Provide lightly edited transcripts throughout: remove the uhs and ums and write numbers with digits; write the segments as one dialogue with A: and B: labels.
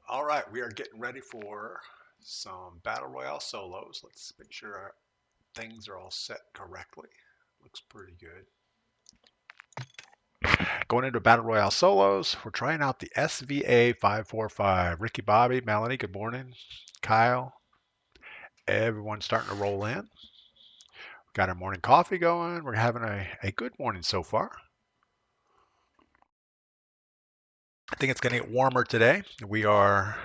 A: All right, we are getting ready for some Battle Royale solos. Let's make sure our things are all set correctly. Looks pretty good. Going into Battle Royale solos, we're trying out the SVA 545. Ricky, Bobby, Melanie, good morning. Kyle, everyone's starting to roll in. Got our morning coffee going. We're having a good morning so far. I think it's going to get warmer today. Let's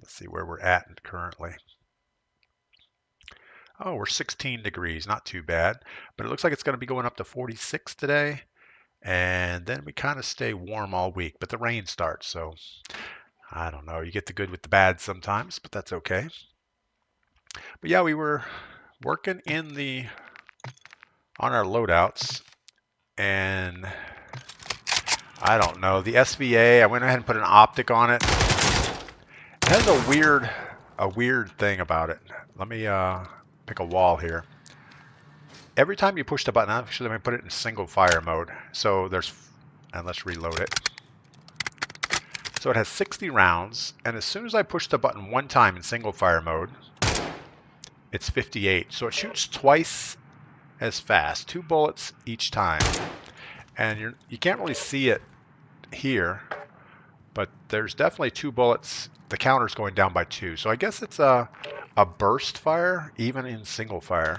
A: see where we're at currently. Oh, we're 16 degrees, not too bad. But it looks like it's going to be going up to 46 today. And then we kind of stay warm all week. But the rain starts, so I don't know. You get the good with the bad sometimes, but that's okay. But yeah, we were working on our loadouts. And I don't know. The SVA, I went ahead and put an optic on it. It has a weird thing about it. Let me pick a wall here. Every time you push the button, actually let me put it in single fire mode. So and let's reload it. So it has 60 rounds, and as soon as I push the button one time in single fire mode, it's 58. So it shoots twice as fast, 2 bullets each time. And you can't really see it here, but there's definitely 2 bullets. The counter's going down by 2. So I guess it's a burst fire, even in single fire.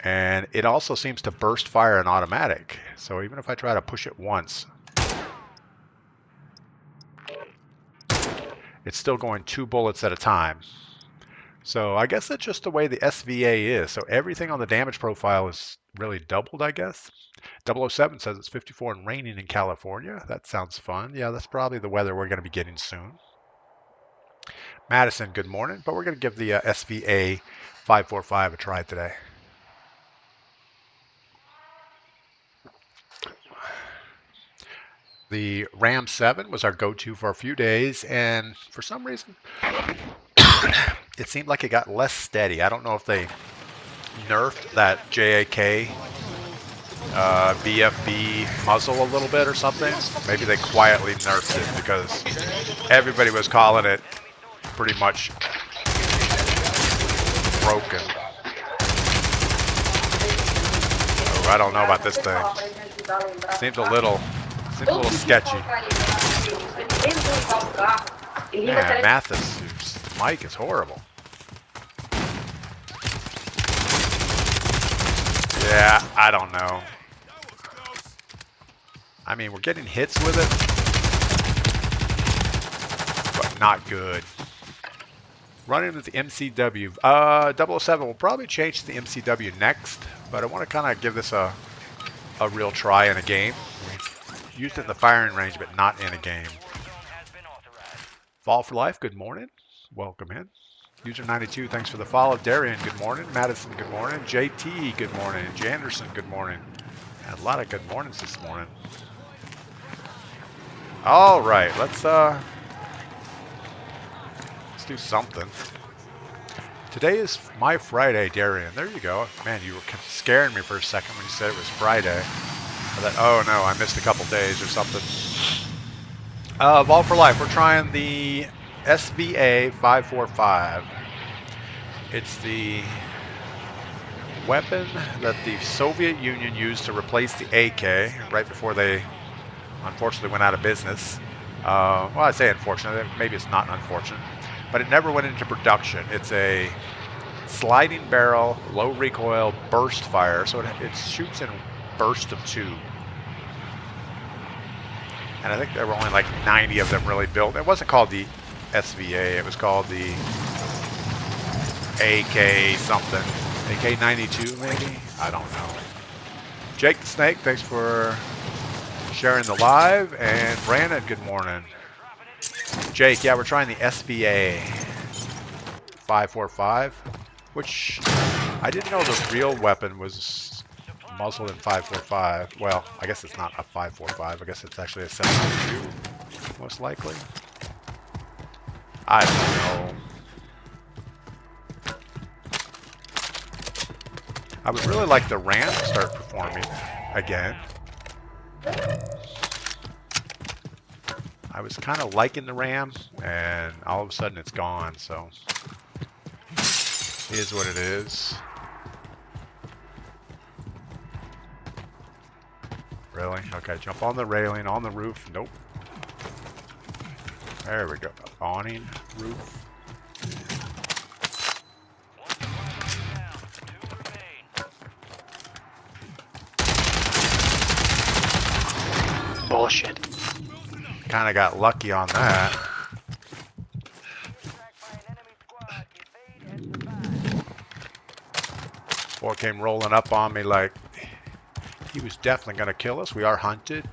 A: And it also seems to burst fire in automatic. So even if I try to push it once, it's still going 2 bullets at a time. So I guess that's just the way the SVA is. So everything on the damage profile is really doubled, I guess. 007 says it's 54 and raining in California. That sounds fun. Yeah, that's probably the weather we're going to be getting soon. Madison, good morning. But we're going to give the SVA 545 a try today. The Ram 7 was our go-to for a few days, and for some reason, it seemed like it got less steady. I don't know if they nerfed that JAK BFB muzzle a little bit or something. Maybe they quietly nerfed it because everybody was calling it pretty much broken. Oh, I don't know about this thing. Seems a little sketchy. Man, Mathis' mic is horrible. Yeah, I don't know. I mean, we're getting hits with it, but not good. Running with the MCW. 007 will probably change to the MCW next, but I want to kind of give this a real try in a game. Used it in the firing range, but not in a game. Fall for Life, good morning. Welcome in. User 92, thanks for the follow. Darian, good morning. Madison, good morning. JT, good morning. Janderson, good morning. And a lot of good mornings this morning. All right, let's do something. Today is my Friday, Darian. There you go. Man, you were scaring me for a second when you said it was Friday. I thought, oh no, I missed a couple days or something. Ball for Life, we're trying the SVA 545. It's the weapon that the Soviet Union used to replace the AK right before they unfortunately went out of business. Well, I say unfortunately, maybe it's not unfortunate, but it never went into production. It's a sliding barrel, low recoil, burst fire, so it shoots in burst of 2. And I think there were only like 90 of them really built. It wasn't called the SVA, it was called the AK something. AK-92 maybe? I don't know. Jake the Snake, thanks for sharing the live. And Brandon, good morning. Jake, yeah, we're trying the SVA 545, which I didn't know the real weapon was muzzled in 545. Well, I guess it's not a 545. I guess it's actually a 7.2, most likely. I don't know. I would really like the Ram to start performing again. I was kind of liking the RAM, and all of a sudden it's gone, so it is what it is. Really? Okay, jump on the railing, on the roof. Nope. There we go. Awning, roof.
B: Bullshit.
A: Kind of got lucky on that. Boy came rolling up on me like he was definitely going to kill us. We are hunted.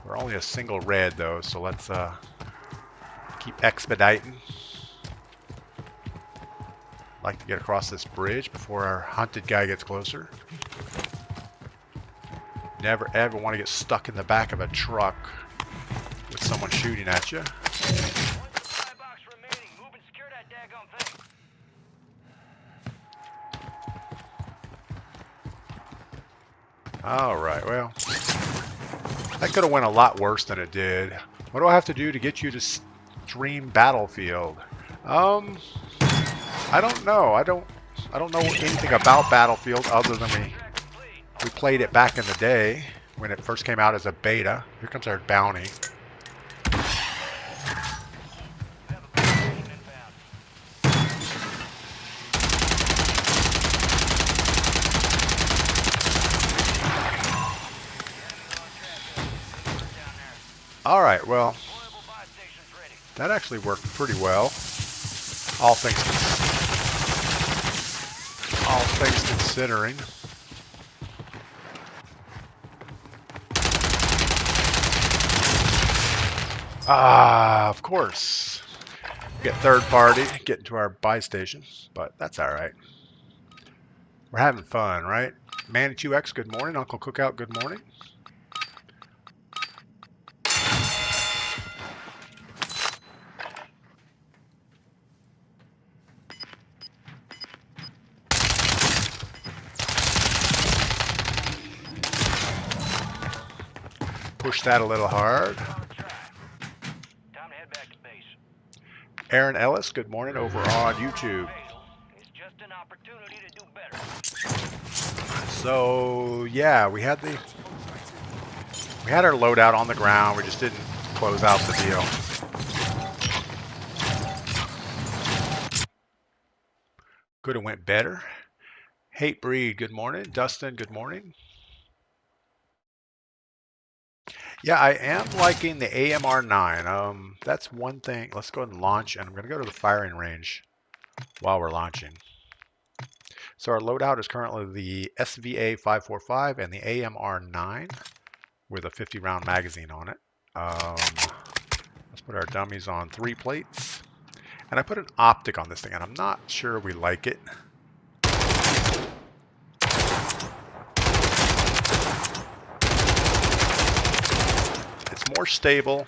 A: We're only a single red though, so let's keep expediting. Like to get across this bridge before our hunted guy gets closer. Never ever want to get stuck in the back of a truck with someone shooting at you. Alright, well, that could have went a lot worse than it did. What do I have to do to get you to stream Battlefield? I don't know. I don't know anything about Battlefield other than we played it back in the day when it first came out as a beta. Here comes our bounty. All right, well, that actually worked pretty well. All things considering. Of course. Get third party, get into our buy station, but that's all right. We're having fun, right? Man2X, good morning. Uncle Cookout, good morning. Push that a little hard. Aaron Ellis, good morning over on YouTube. So yeah, we had our loadout on the ground. We just didn't close out the deal. Could have went better. Hate Breed, good morning. Dustin, good morning. Yeah, I am liking the AMR9. That's one thing. Let's go ahead and launch, and I'm going to go to the firing range while we're launching. So our loadout is currently the SVA 545 and the AMR9 with a 50-round magazine on it. Let's put our dummies on 3 plates. And I put an optic on this thing, and I'm not sure we like it. More stable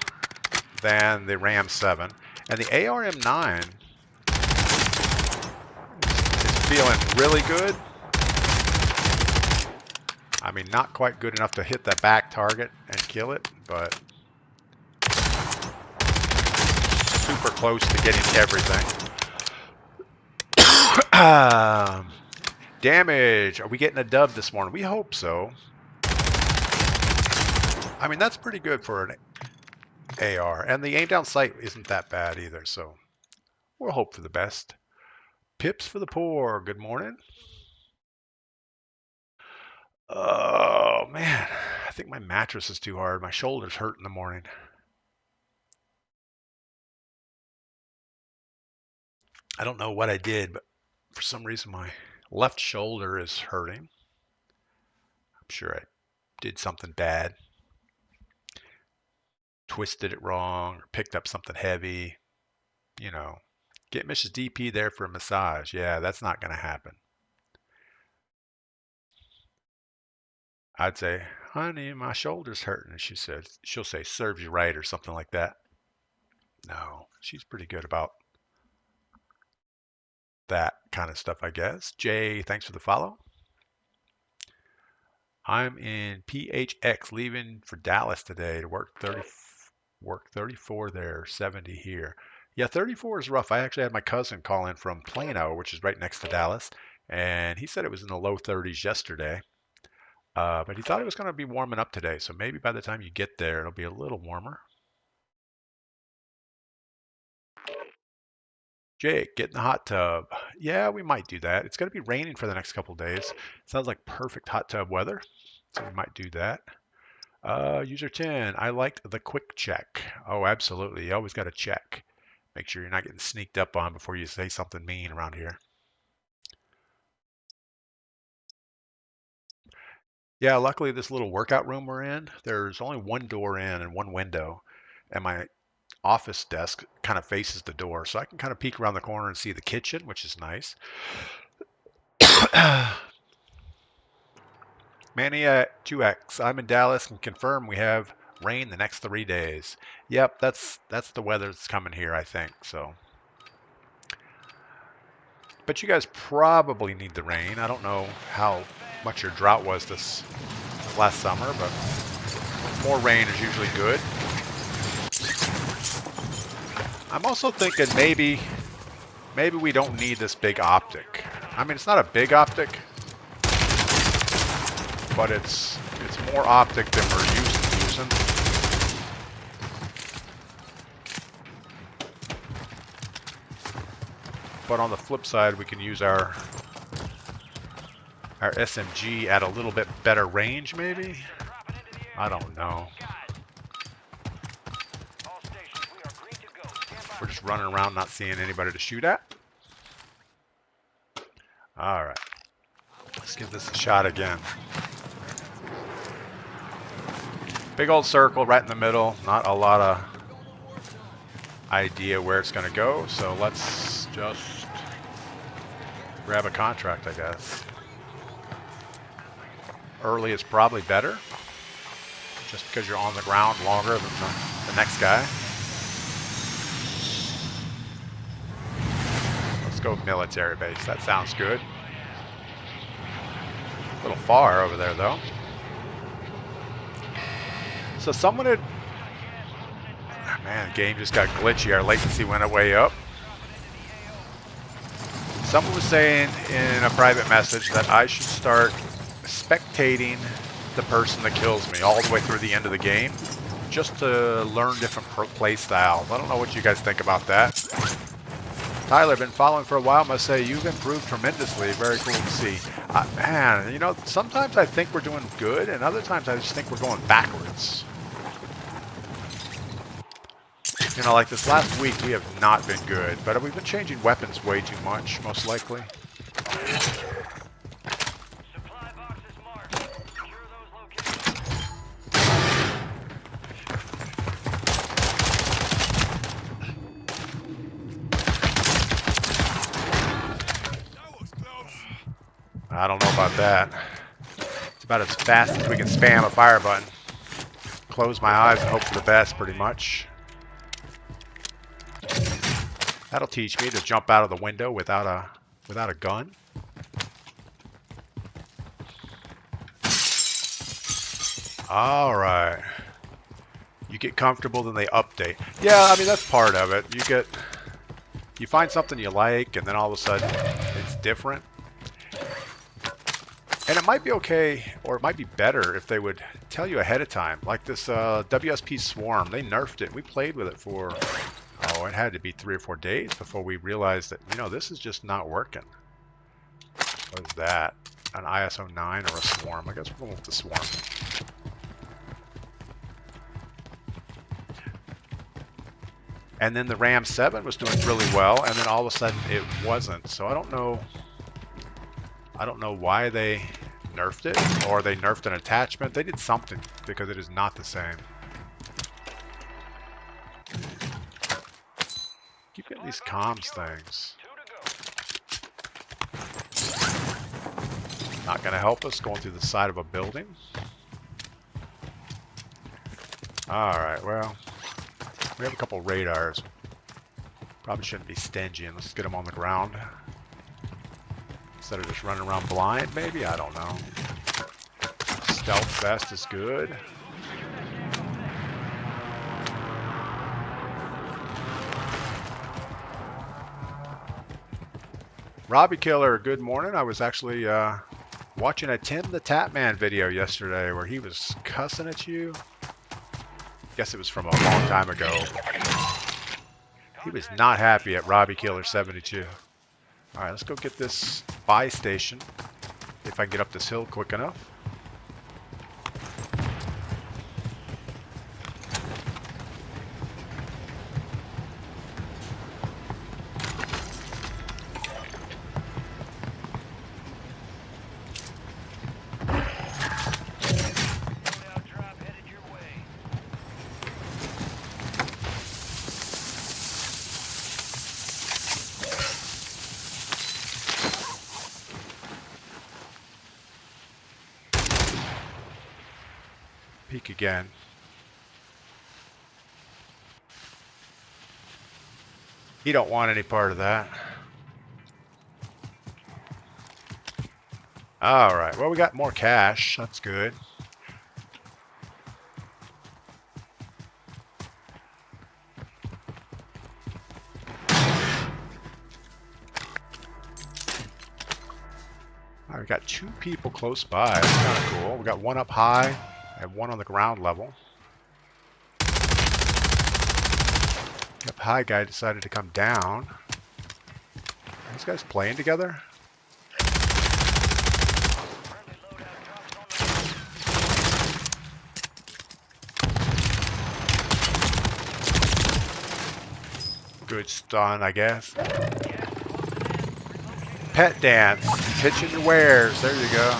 A: than the Ram 7, and the ARM9 is feeling really good. I mean, not quite good enough to hit the back target and kill it, but super close to getting everything. Damage. Are we getting a dub this morning? We hope so. I mean, that's pretty good for an AR. And the aim down sight isn't that bad either, so we'll hope for the best. Pips for the poor. Good morning. Oh, man. I think my mattress is too hard. My shoulders hurt in the morning. I don't know what I did, but for some reason my left shoulder is hurting. I'm sure I did something bad. Twisted it wrong or picked up something heavy. You know, get Mrs. DP there for a massage. Yeah, that's not going to happen. I'd say, honey, my shoulder's hurting. And she'll say, serves you right or something like that. No, she's pretty good about that kind of stuff, I guess. Jay, thanks for the follow. I'm in PHX, leaving for Dallas today to work Work 34 there, 70 here. Yeah, 34 is rough. I actually had my cousin call in from Plano, which is right next to Dallas, and he said it was in the low 30s yesterday. But he thought it was going to be warming up today, so maybe by the time you get there, it'll be a little warmer. Jake, get in the hot tub. Yeah, we might do that. It's going to be raining for the next couple days. Sounds like perfect hot tub weather, so we might do that. User 10, I liked the quick check. Oh, absolutely. You always got to check. Make sure you're not getting sneaked up on before you say something mean around here. Yeah, luckily this little workout room we're in, there's only one door in and one window. And my office desk kind of faces the door, so I can kind of peek around the corner and see the kitchen, which is nice. Maniac 2X, I'm in Dallas and confirm we have rain the next 3 days. Yep, that's the weather that's coming here, I think. So, but you guys probably need the rain. I don't know how much your drought was this last summer, but more rain is usually good. I'm also thinking maybe we don't need this big optic. I mean, it's not a big optic, but it's more optic than we're used to using. But on the flip side, we can use our SMG at a little bit better range, maybe? I don't know. We're just running around not seeing anybody to shoot at. All right. Let's give this a shot again. Big old circle right in the middle. Not a lot of idea where it's going to go, so let's just grab a contract, I guess. Early is probably better, just because you're on the ground longer than the next guy. Let's go military base. That sounds good. A little far over there, though. So someone had... Man, the game just got glitchy. Our latency went way up. Someone was saying in a private message that I should start spectating the person that kills me all the way through the end of the game, just to learn different play styles. I don't know what you guys think about that. Tyler, been following for a while. Must say you've improved tremendously. Very cool to see. Man, you know, sometimes I think we're doing good, and other times I just think we're going backwards. You know, like this last week, we have not been good, but we've been changing weapons way too much, most likely. I don't know about that. It's about as fast as we can spam a fire button. Close my eyes and hope for the best, pretty much. That'll teach me to jump out of the window without a gun. All right. You get comfortable, then they update. Yeah, I mean that's part of it. You find something you like, and then all of a sudden it's different. And it might be okay, or it might be better if they would tell you ahead of time. Like this WSP Swarm, they nerfed it. We played with it for, oh, it had to be 3 or 4 days before we realized that, you know, this is just not working. What is that? An ISO 9 or a Swarm? I guess we're going with the Swarm. And then the Ram 7 was doing really well, and then all of a sudden it wasn't. So I don't know why they nerfed it, or they nerfed an attachment. They did something, because it is not the same. Keep getting these comms things. Not going to help us going through the side of a building. Alright, well, we have a couple radars. Probably shouldn't be stingy, and let's get them on the ground. Instead of just running around blind, maybe? I don't know. Stealth vest is good. Robbie Killer, good morning. I was actually watching a Tim the Tatman video yesterday where he was cussing at you. Guess it was from a long time ago. He was not happy at Robbie Killer 72. All right, let's go get this buy station if I can get up this hill quick enough. Peek again. You don't want any part of that. All right, well, we got more cash. That's good. All right, we got 2 people close by. That's kind of cool. We got one up high and one on the ground level. The up high guy decided to come down. Are these guys playing together? Good stun, I guess. Pet dance. Pitching your wares. There you go.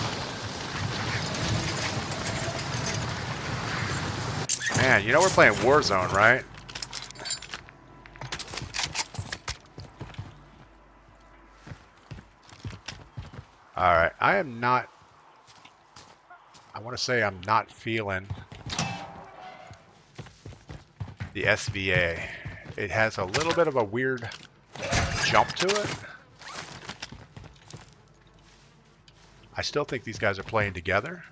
A: Man, you know we're playing Warzone, right? Alright, I am not... I want to say I'm not feeling the SVA. It has a little bit of a weird jump to it. I still think these guys are playing together.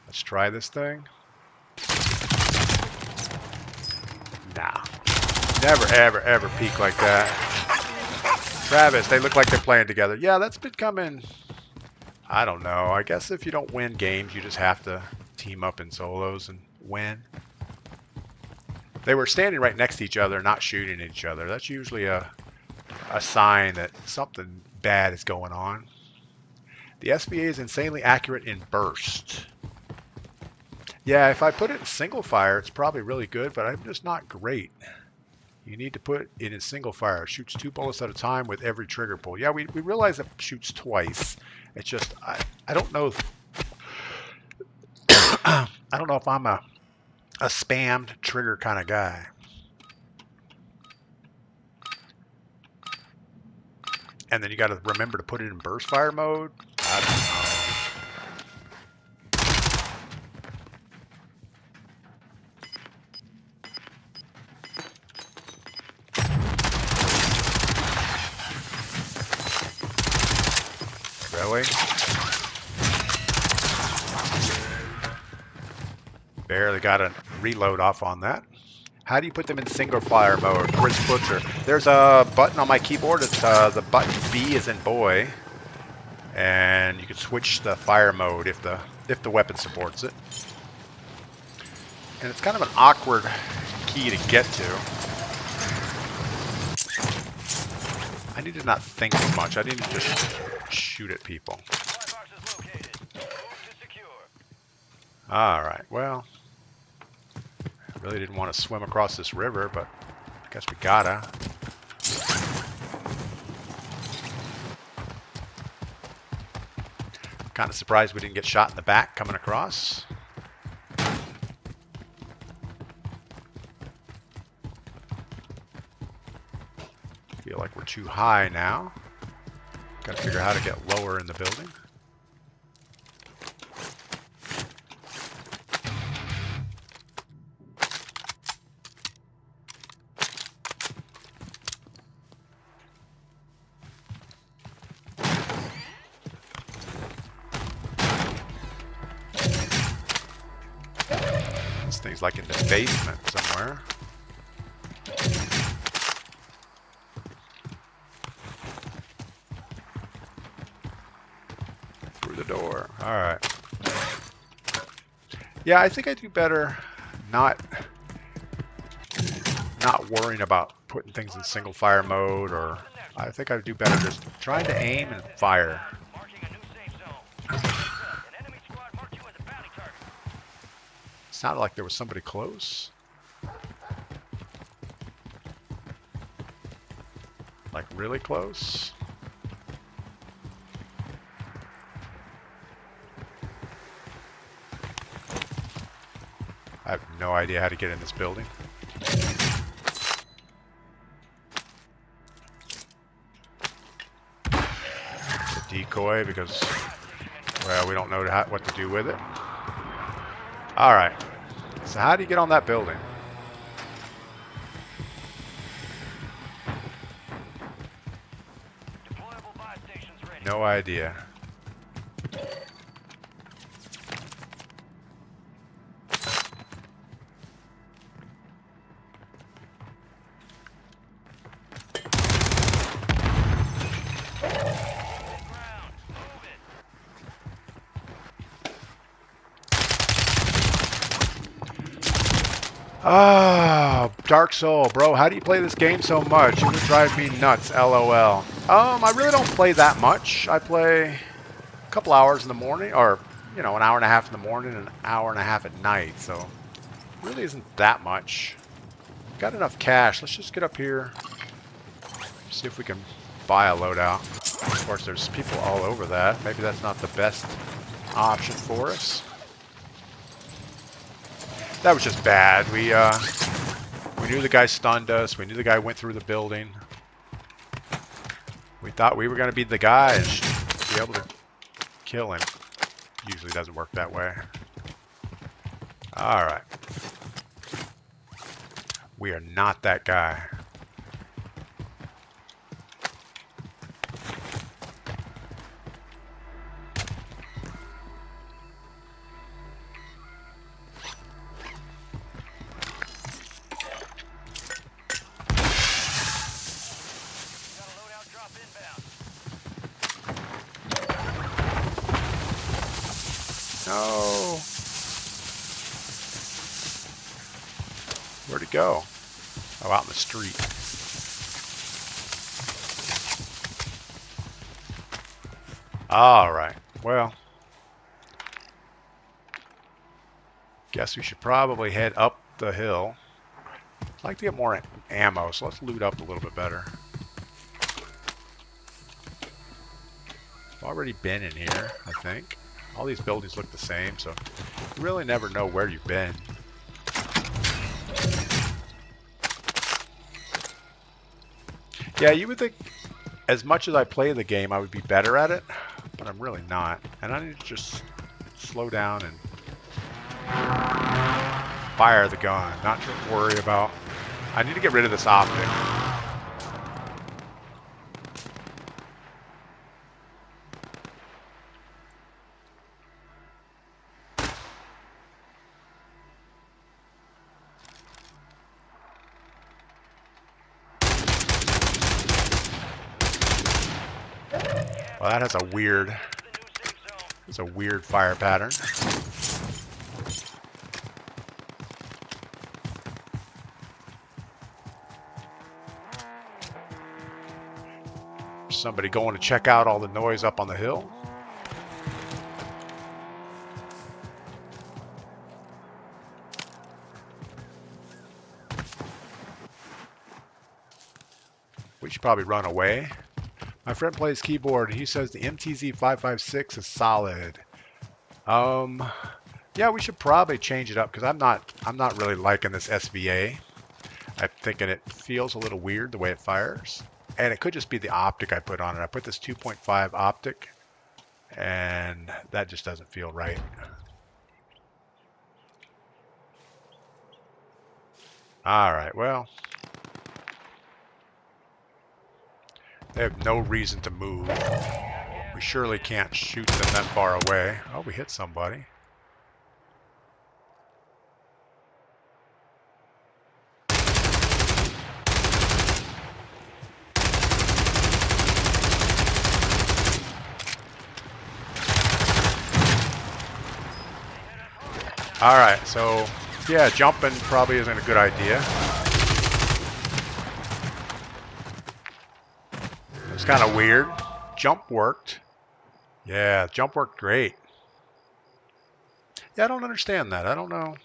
A: Let's try this thing. Nah. Never, ever, ever peek like that. Travis, they look like they're playing together. Yeah, that's becoming... I don't know. I guess if you don't win games, you just have to team up in solos and win. They were standing right next to each other, not shooting at each other. That's usually a sign that something bad is going on. The SVA is insanely accurate in burst. Yeah, if I put it in single fire, it's probably really good, but I'm just not great. You need to put it in single fire. It shoots 2 bullets at a time with every trigger pull. Yeah, we realize it shoots twice. It's just, I don't know if, I don't know if I'm a spammed trigger kind of guy. And then you got to remember to put it in burst fire mode. I don't know. Really? Barely got a reload off on that. How do you put them in single fire mode? Chris Butcher. There's a button on my keyboard. It's the button B as in boy. And you can switch the fire mode if the weapon supports it. And it's kind of an awkward key to get to. I need to not think as much. I need to just shoot at people. Alright, well, I really didn't want to swim across this river, but I guess we gotta. Kind of surprised we didn't get shot in the back coming across. Feel like we're too high now. Gotta figure out how to get lower in the building. he's like in the basement somewhere. Through the door. Alright. Yeah, I think I do better not worrying about putting things in single fire mode, or I think I do better just trying to aim and fire. It sounded like there was somebody close. Like really close. I have no idea how to get in this building. Decoy because, well, we don't know what to do with it. Alright, so how do you get on that building? No idea. Oh, Dark Soul, bro, how do you play this game so much? It would drive me nuts, LOL. I really don't play that much. I play a couple hours in the morning, or, you know, an hour and a half in the morning and an hour and a half at night, so it really isn't that much. Got enough cash. Let's just get up here, see if we can buy a loadout. Of course, there's people all over that. Maybe that's not the best option for us. That was just bad. We knew the guy stunned us. We knew the guy went through the building. We thought we were going to be the guy and be able to kill him. Usually doesn't work that way. Alright. We are not that guy. No. Where'd it go? Oh, out in the street. All right. Well, guess we should probably head up the hill. I'd like to get more ammo, so let's loot up a little bit better. I've already been in here, I think. All these buildings look the same, so you really never know where you've been. Yeah, you would think as much as I play the game, I would be better at it, but I'm really not. And I need to just slow down and fire the gun, not to worry about. I need to get rid of this optic. Well, that has a weird, it's a weird fire pattern. Somebody going to check out all the noise up on the hill. We should probably run away. My friend plays keyboard. He says the MTZ556 is solid. Yeah, we should probably change it up because I'm not really liking this SVA. I'm thinking it feels a little weird the way it fires, and it could just be the optic I put on it. I put this 2.5 optic, and that just doesn't feel right. All right, well. They have no reason to move. We surely can't shoot them that far away. Oh, we hit somebody. Alright, so yeah, jumping probably isn't a good idea. It's kind of weird. Jump worked. Yeah, jump worked great. Yeah, I don't understand that. I don't know.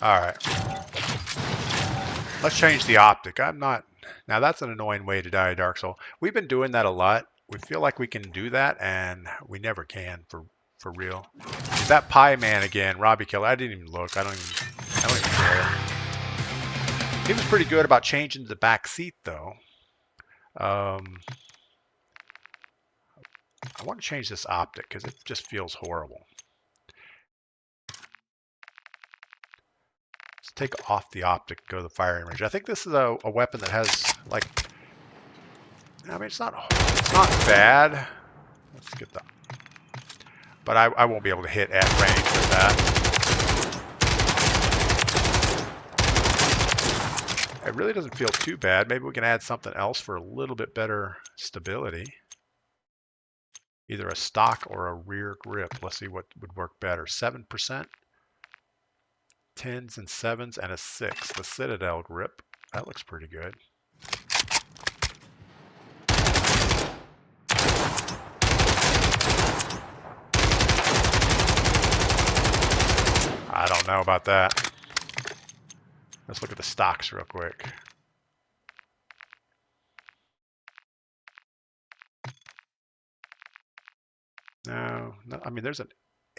A: Alright. Let's change the optic. I'm not... Now that's an annoying way to die a Dark Soul. We've been doing that a lot. We feel like we can do that, and we never can for real. Is that Pie Man again? Robbie Killer. I didn't even look. I don't even care. He was pretty good about changing the back seat, though. I want to change this optic because it just feels horrible. Let's take off the optic, go to the firing range. I think this is a weapon that has, like, I mean, it's not bad. Let's get that. But I won't be able to hit at range with that. It really doesn't feel too bad. Maybe we can add something else for a little bit better stability. Either a stock or a rear grip. Let's see what would work better. 7%, 10s and 7s, and a 6. The Citadel grip. That looks pretty good. I don't know about that. Let's look at the stocks real quick. No, I mean, there's an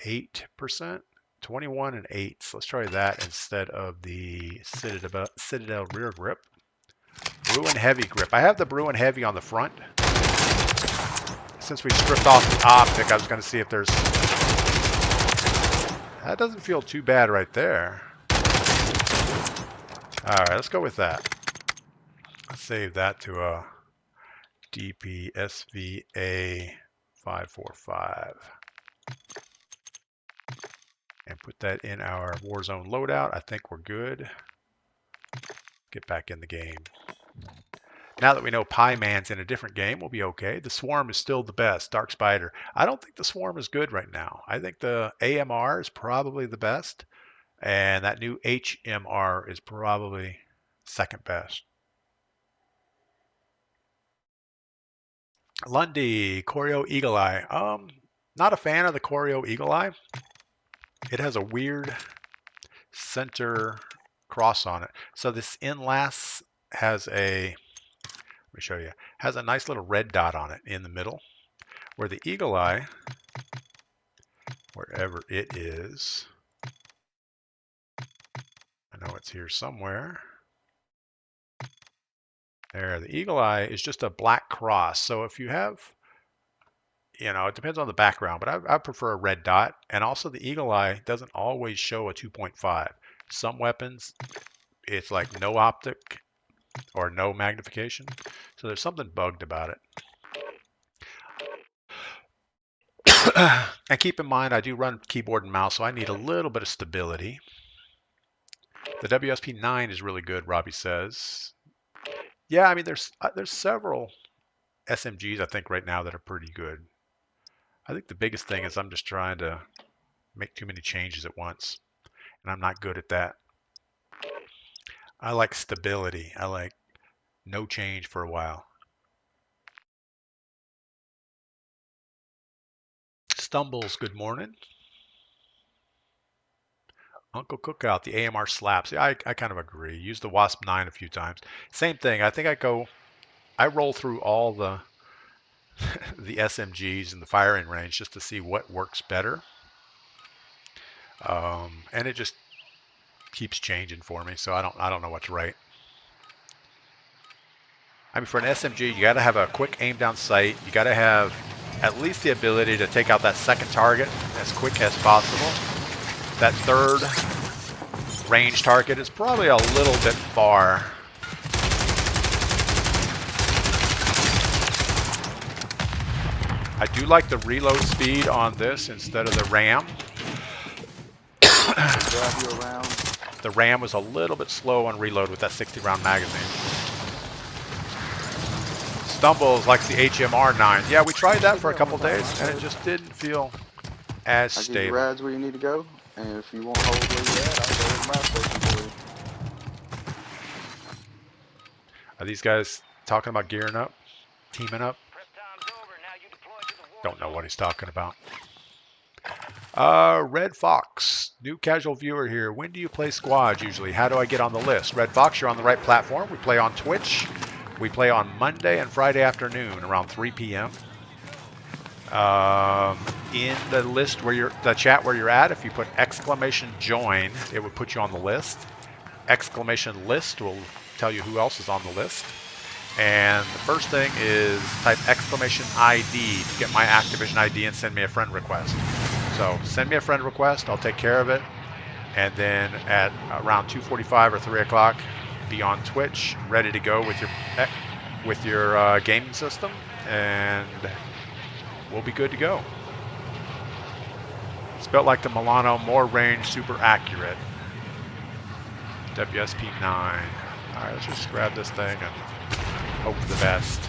A: 8%, 21 and 8s. Let's try that instead of the Citadel rear grip. Bruin Heavy grip. I have the Bruin Heavy on the front. Since we stripped off the optic, I was going to see if there's... That doesn't feel too bad right there. Alright, let's go with that. Let's save that to a DPSVA 545. And put that in our Warzone loadout. I think we're good. Get back in the game. Now that we know Pie Man's in a different game, we'll be okay. The Swarm is still the best. Dark Spider. I don't think the Swarm is good right now. I think the AMR is probably the best. And that new HMR is probably second best. Lundy, Choreo Eagle Eye. Not a fan of the Choreo Eagle Eye. It has a weird center cross on it. So this Inlass has a, let me show you, has a nice little red dot on it in the middle. Where the Eagle Eye, wherever it is, I know it's here somewhere. There, the Eagle Eye is just a black cross. So if you have, you know, it depends on the background, but I prefer a red dot. And also the Eagle Eye doesn't always show a 2.5. Some weapons, it's like no optic or no magnification. So there's something bugged about it. And keep in mind, I do run keyboard and mouse, so I need a little bit of stability. The WSP9 is really good, Robbie says. Yeah, I mean, there's several SMGs, I think, right now that are pretty good. I think the biggest thing is I'm just trying to make too many changes at once, and I'm not good at that. I like stability. I like no change for a while. Stumbles, good morning. Uncle Cookout, the AMR slaps. Yeah, I kind of agree. Use the Wasp 9 a few times. Same thing. I think I roll through all the the SMGs in the firing range just to see what works better. And it just keeps changing for me, so I don't know what's right. I mean, for an SMG, you got to have a quick aim down sight. You got to have at least the ability to take out that second target as quick as possible. That third range target is probably a little bit far. I do like the reload speed on this instead of the RAM. The RAM was a little bit slow on reload with that 60-round magazine. Stumbles likes the HMR 9. Yeah, we tried that for a couple days and it just didn't feel as
B: I'll give
A: stable.
B: you rides where you need to go, and if you won't hold where you're at, I'll go to the map station for you.
A: Are these guys talking about gearing up? Teaming up? Don't know what he's talking about. Red Fox, new casual viewer here. When do you play squads usually? How do I get on the list? Red Fox, you're on the right platform. We play on Twitch. We play on Monday and Friday afternoon around 3 p.m. In the list where the chat where you're at, if you put !join, it would put you on the list. !list will tell you who else is on the list. And the first thing is type !ID to get my Activision ID and send me a friend request. So send me a friend request, I'll take care of it. And then at around 2:45 or 3 o'clock, be on Twitch, ready to go with your gaming system, and we'll be good to go. It's built like the Milano, more range, super accurate. WSP9. All right, let's just grab this thing and hope for the best.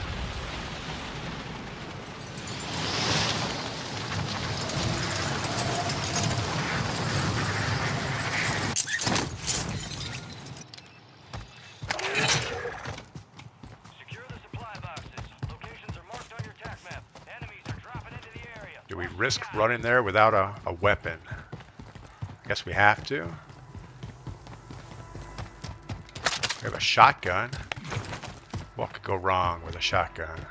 A: Do we risk running there without a weapon? Guess we have to. We have a shotgun. What could go wrong with a shotgun?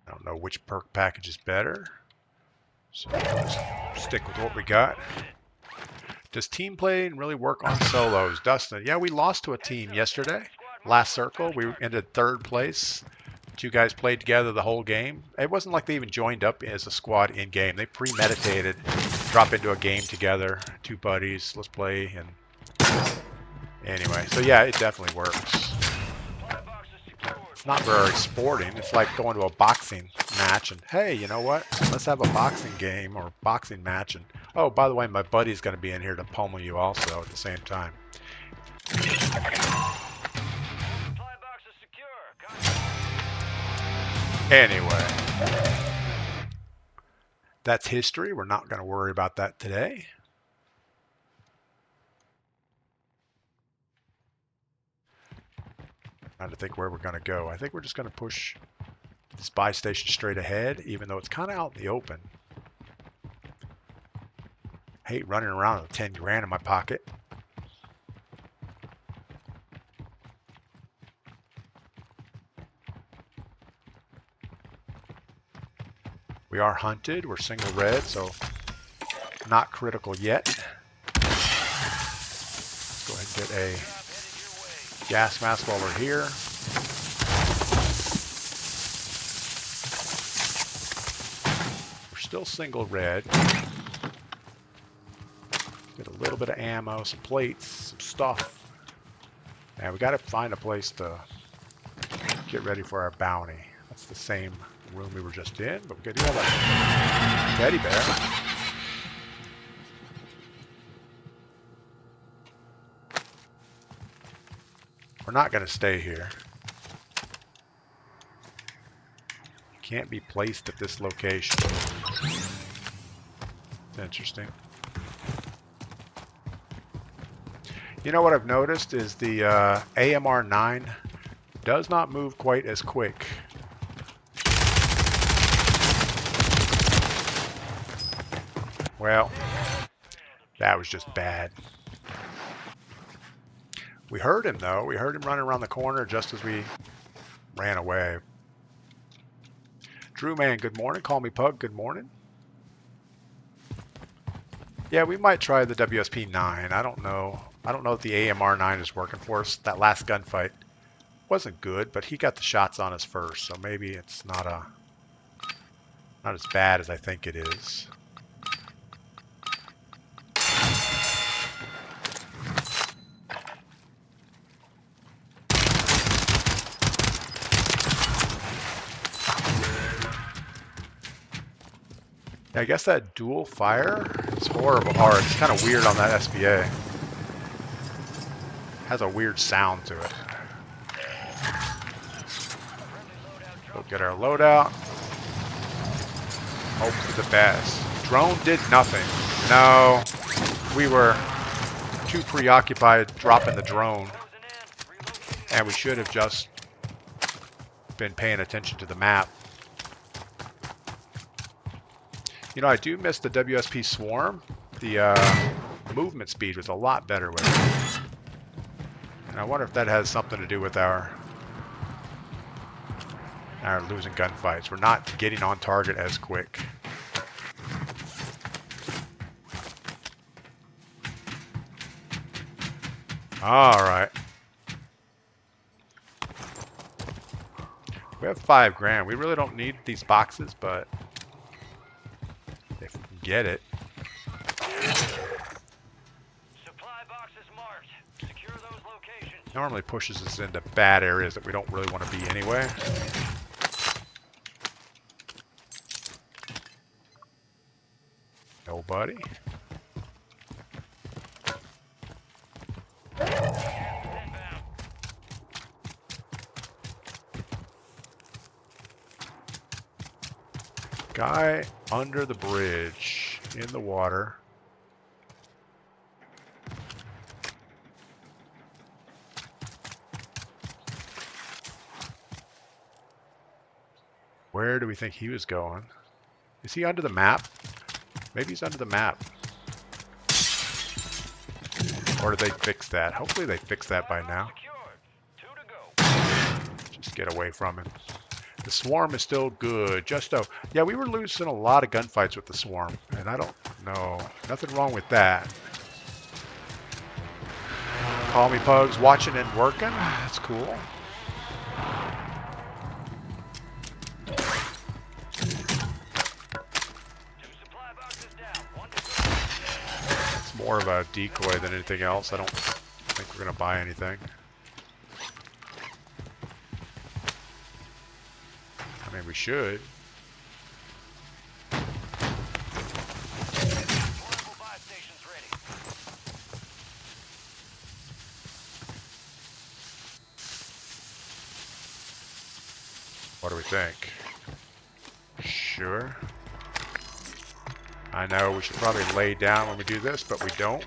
A: I don't know which perk package is better, so let's stick with what we got. Does team play really work on solos? Dustin, yeah, we lost to a team yesterday. Last circle, we ended 3rd place. 2 guys played together the whole game. It wasn't like they even joined up as a squad in game. They premeditated, drop into a game together. 2 buddies, let's play. And anyway, so yeah, it definitely works. It's not very sporting. It's like going to a boxing match and hey, you know what? Let's have a boxing game or boxing match. And oh, by the way, my buddy's going to be in here to pummel you also at the same time. Anyway, that's history. We're not going to worry about that today. Trying to think where we're going to go. I think we're just going to push this buy station straight ahead, even though it's kind of out in the open. I hate running around with 10 grand in my pocket. We are hunted. We're single red, so not critical yet. Let's go ahead and get a gas mask while we're here. We're still single red. Get a little bit of ammo, some plates, some stuff. And we got to find a place to get ready for our bounty. That's the same room we were just in, but we do have a teddy bear. We're not going to stay here. You can't be placed at this location. It's interesting. You know what I've noticed is the AMR9 does not move quite as quick. Well, that was just bad. We heard him though. We heard him running around the corner just as we ran away. Drew Man, good morning. Call me Pug, good morning. Yeah, we might try the WSP9. I don't know. I don't know if the AMR9 is working for us. That last gunfight wasn't good, but he got the shots on us first, so maybe it's not as bad as I think it is. I guess that dual fire is horrible, or it's kind of weird on that SBA. Has a weird sound to it. Go get our loadout. Hope for the best. Drone did nothing. No, we were too preoccupied dropping the drone. And we should have just been paying attention to the map. You know, I do miss the WSP Swarm. The movement speed was a lot better with it. And I wonder if that has something to do with our losing gunfights. We're not getting on target as quick. All right. We have $5,000. We really don't need these boxes, but if we can get it.
C: Supply boxes marked. Secure those locations.
A: Normally pushes us into bad areas that we don't really want to be anyway. Nobody. Guy under the bridge in the water. Where do we think he was going? Is he under the map? Maybe he's under the map. Or did they fix that? Hopefully they fixed that by now. Just get away from him. The swarm is still good. Yeah, we were losing a lot of gunfights with the swarm, and I don't know. Nothing wrong with that. Call me Pugs, watching and working. That's cool. It's more of a decoy than anything else. I don't think we're going to buy anything. I mean, we should. What do we think? Sure. I know we should probably lay down when we do this, but we don't.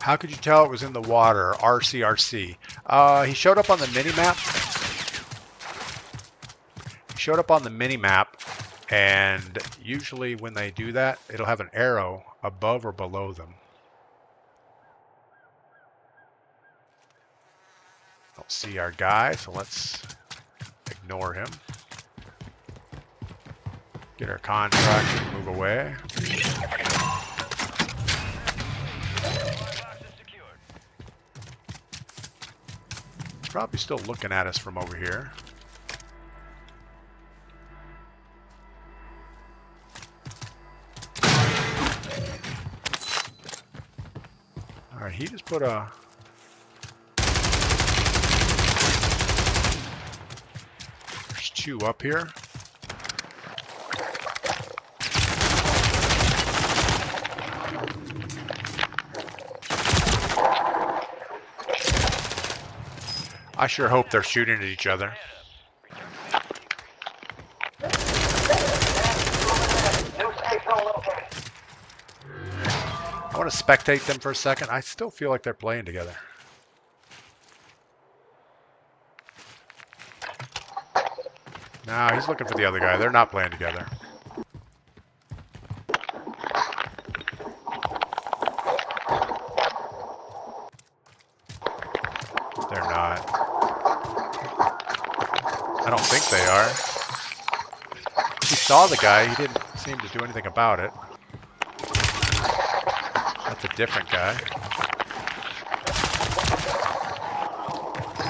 A: How could you tell it was in the water? RCRC. He showed up on the mini-map. He showed up on the mini-map, and usually when they do that, it'll have an arrow above or below them. Don't see our guy, so let's ignore him. Get our contract and move away. Probably still looking at us from over here. Alright, he just put a... There's two up here. I sure hope they're shooting at each other. I want to spectate them for a second. I still feel like they're playing together. No, he's looking for the other guy. They're not playing together. They're not. I don't think they are. He saw the guy. He didn't seem to do anything about it. That's a different guy.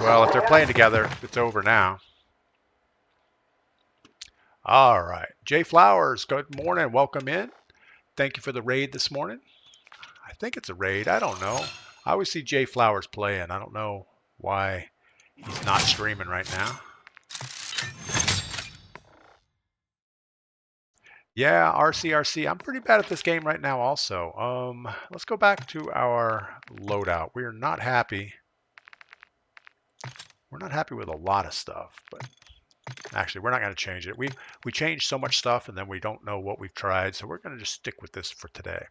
A: Well, if they're playing together, it's over now. All right. Jay Flowers, good morning. Welcome in. Thank you for the raid this morning. I think it's a raid. I don't know. I always see Jay Flowers playing. I don't know why he's not streaming right now. Yeah, RCRC. I'm pretty bad at this game right now also. Let's go back to our loadout. We're not happy. We're not happy with a lot of stuff, but actually we're not going to change it. We changed so much stuff and then we don't know what we've tried, so we're going to just stick with this for today.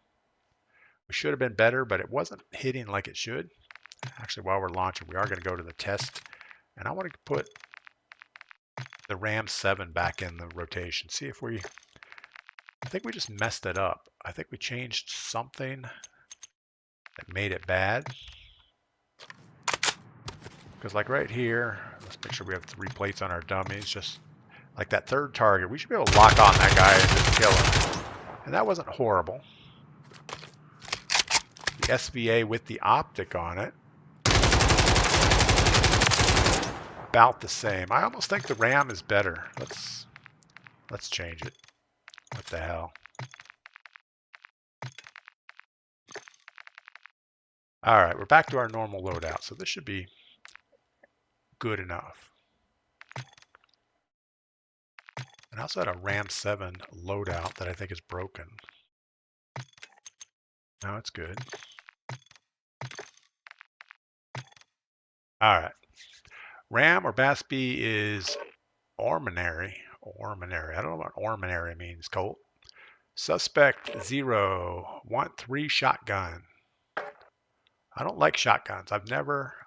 A: We should have been better, but it wasn't hitting like it should. Actually, while we're launching, we are going to go to the test, and I want to put the Ram 7 back in the rotation. See if we... I think we just messed it up. I think we changed something that made it bad. Because like right here, let's make sure we have 3 plates on our dummies. Just like that third target, we should be able to lock on that guy and just kill him. And that wasn't horrible. The SVA with the optic on it, about the same. I almost think the Ram is better. Let's change it. What the hell? All right, we're back to our normal loadout, so this should be good enough. And I also had a Ram 7 loadout that I think is broken. No, it's good. All right. Ram or Bass B is Orminary. Orminary. I don't know what Orminary means, Colt. Suspect 0. Want 3 shotgun. I don't like shotguns. I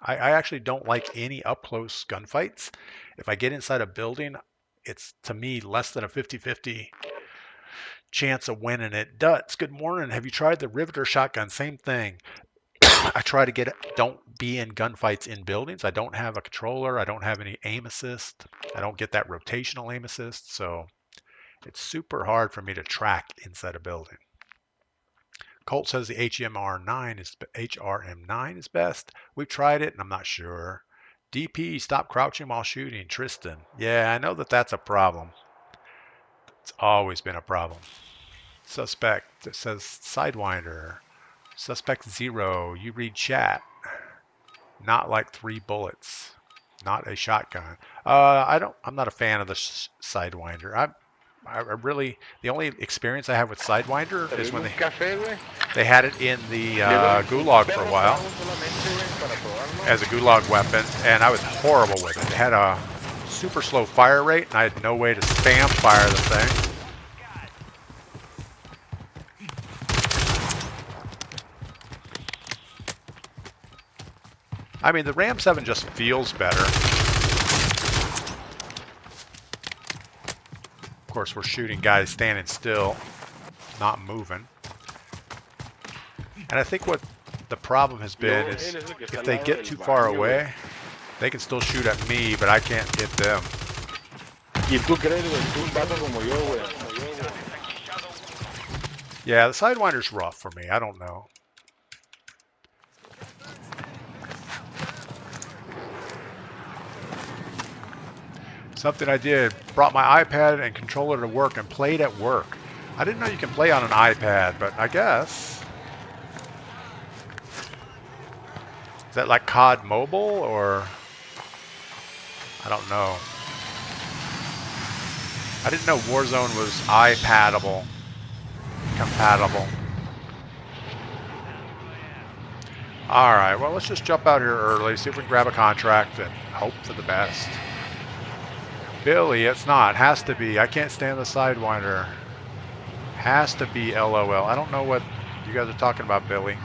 A: actually don't like any up-close gunfights. If I get inside a building, it's, to me, less than a 50-50 chance of winning it. Duts, good morning. Have you tried the Riveter shotgun? Same thing. I try to get it. Don't be in gunfights in buildings. I don't have a controller. I don't have any aim assist. I don't get that rotational aim assist. So it's super hard for me to track inside a building. Colt says the HRM9 is best. We've tried it and I'm not sure. DP, stop crouching while shooting. Tristan. Yeah, I know that's a problem. It's always been a problem. Suspect, it says Sidewinder. Suspect 0, you read chat. Not like 3 bullets. Not a shotgun. I'm not a fan of the Sidewinder. I really, the only experience I have with Sidewinder is when they had it in the Gulag for a while as a Gulag weapon, and I was horrible with it. It had a super slow fire rate, and I had no way to spam fire the thing. I mean, the Ram 7 just feels better. Of course, we're shooting guys standing still, not moving. And I think what the problem has been is if they get too far away, they can still shoot at me, but I can't hit them. Yeah, the Sidewinder's rough for me. I don't know. Something I did, brought my iPad and controller to work and played at work. I didn't know you can play on an iPad, but I guess. Is that like COD Mobile or? I don't know. I didn't know Warzone was iPadable, compatible. All right, well, let's just jump out here early, see if we can grab a contract and hope for the best. Billy, it's not. Has to be. I can't stand the Sidewinder. Has to be LOL. I don't know what you guys are talking about, Billy.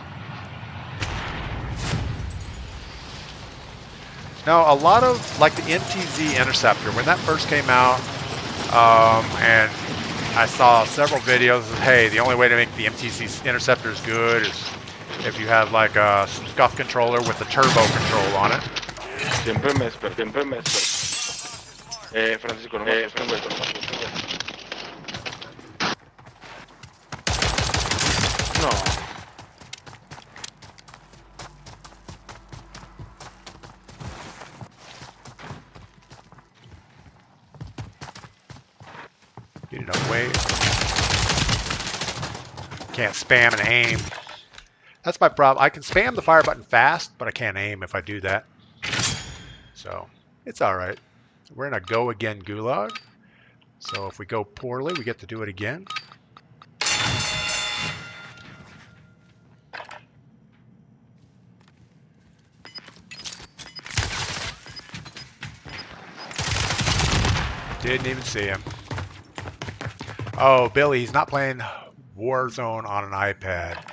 A: Now, a lot of, like the MTZ Interceptor, when that first came out, and I saw several videos of, hey, the only way to make the MTZ Interceptors good is if you have like a scuff controller with a turbo control on it.
B: Siempre me espero. Francisco, no me tengo esto. No.
A: Get enough weight. Can't spam and aim. That's my problem. I can spam the fire button fast, but I can't aim if I do that. So, it's alright. We're in a go again gulag. So if we go poorly, we get to do it again. Didn't even see him. Oh, Billy, he's not playing Warzone on an iPad.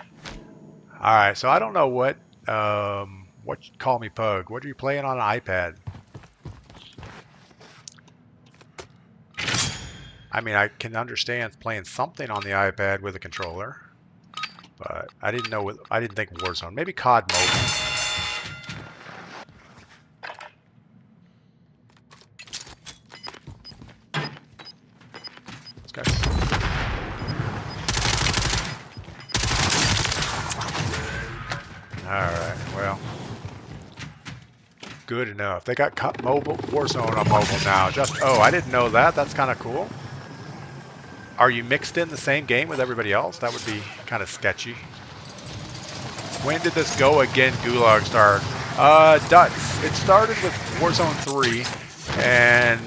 A: Alright, so I don't know what call me Pug. What are you playing on an iPad? I mean, I can understand playing something on the iPad with a controller, but I didn't think Warzone. Maybe COD Mobile. This guy's... Alright, well. Good enough. They got Warzone on mobile now. Oh, I didn't know that. That's kind of cool. Are you mixed in the same game with everybody else? That would be kind of sketchy. When did this go again, Gulag start? Duts. It started with Warzone 3, and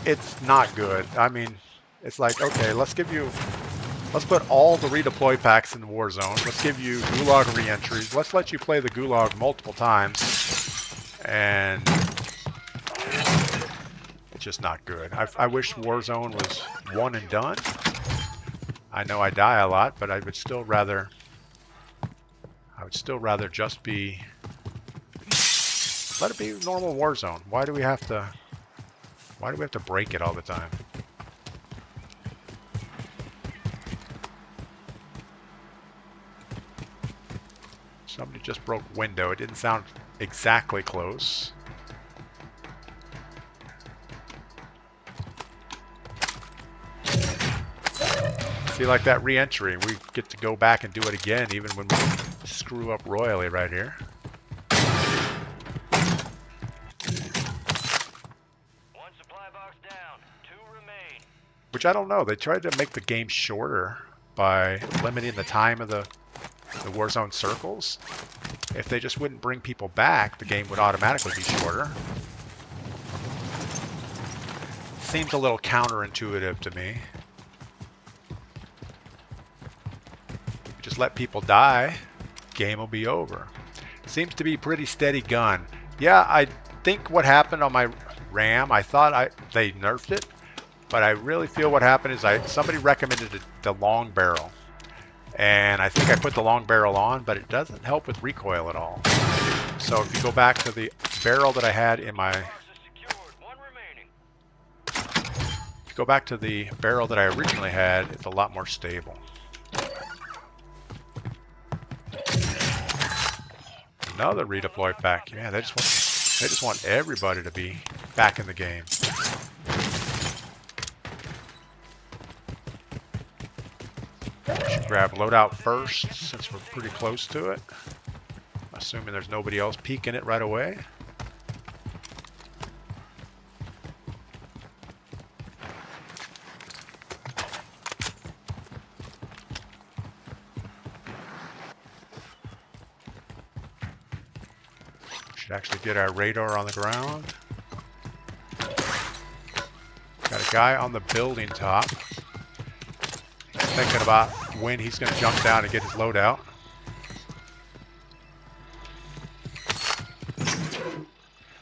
A: it's not good. I mean, it's like, okay, let's put all the redeploy packs in Warzone. Let's give you Gulag re-entries. Let's let you play the Gulag multiple times. And it's just not good. I wish Warzone was one and done. I know I die a lot, but I would still rather just be, let it be normal Warzone. Why do we have to break it all the time? Somebody just broke window. It didn't sound exactly close. See, like that re-entry, we get to go back and do it again, even when we screw up royally right here.
C: One supply box down. 2 remain.
A: Which I don't know. They tried to make the game shorter by limiting the time of the Warzone circles. If they just wouldn't bring people back, the game would automatically be shorter. Seems a little counterintuitive to me. Just let people die, game will be over. Seems to be pretty steady gun. Yeah, I think what happened on my RAM, I thought they nerfed it, but I really feel what happened is somebody recommended the long barrel. And I think I put the long barrel on, but it doesn't help with recoil at all. So if you go back to the barrel that I had in my... If you go back to the barrel that I originally had, it's a lot more stable. Another redeploy pack. Yeah, they just want everybody to be back in the game. Should grab loadout first since we're pretty close to it. Assuming there's nobody else peeking it right away. Should actually get our radar on the ground. Got a guy on the building top. Thinking about when he's going to jump down and get his loadout.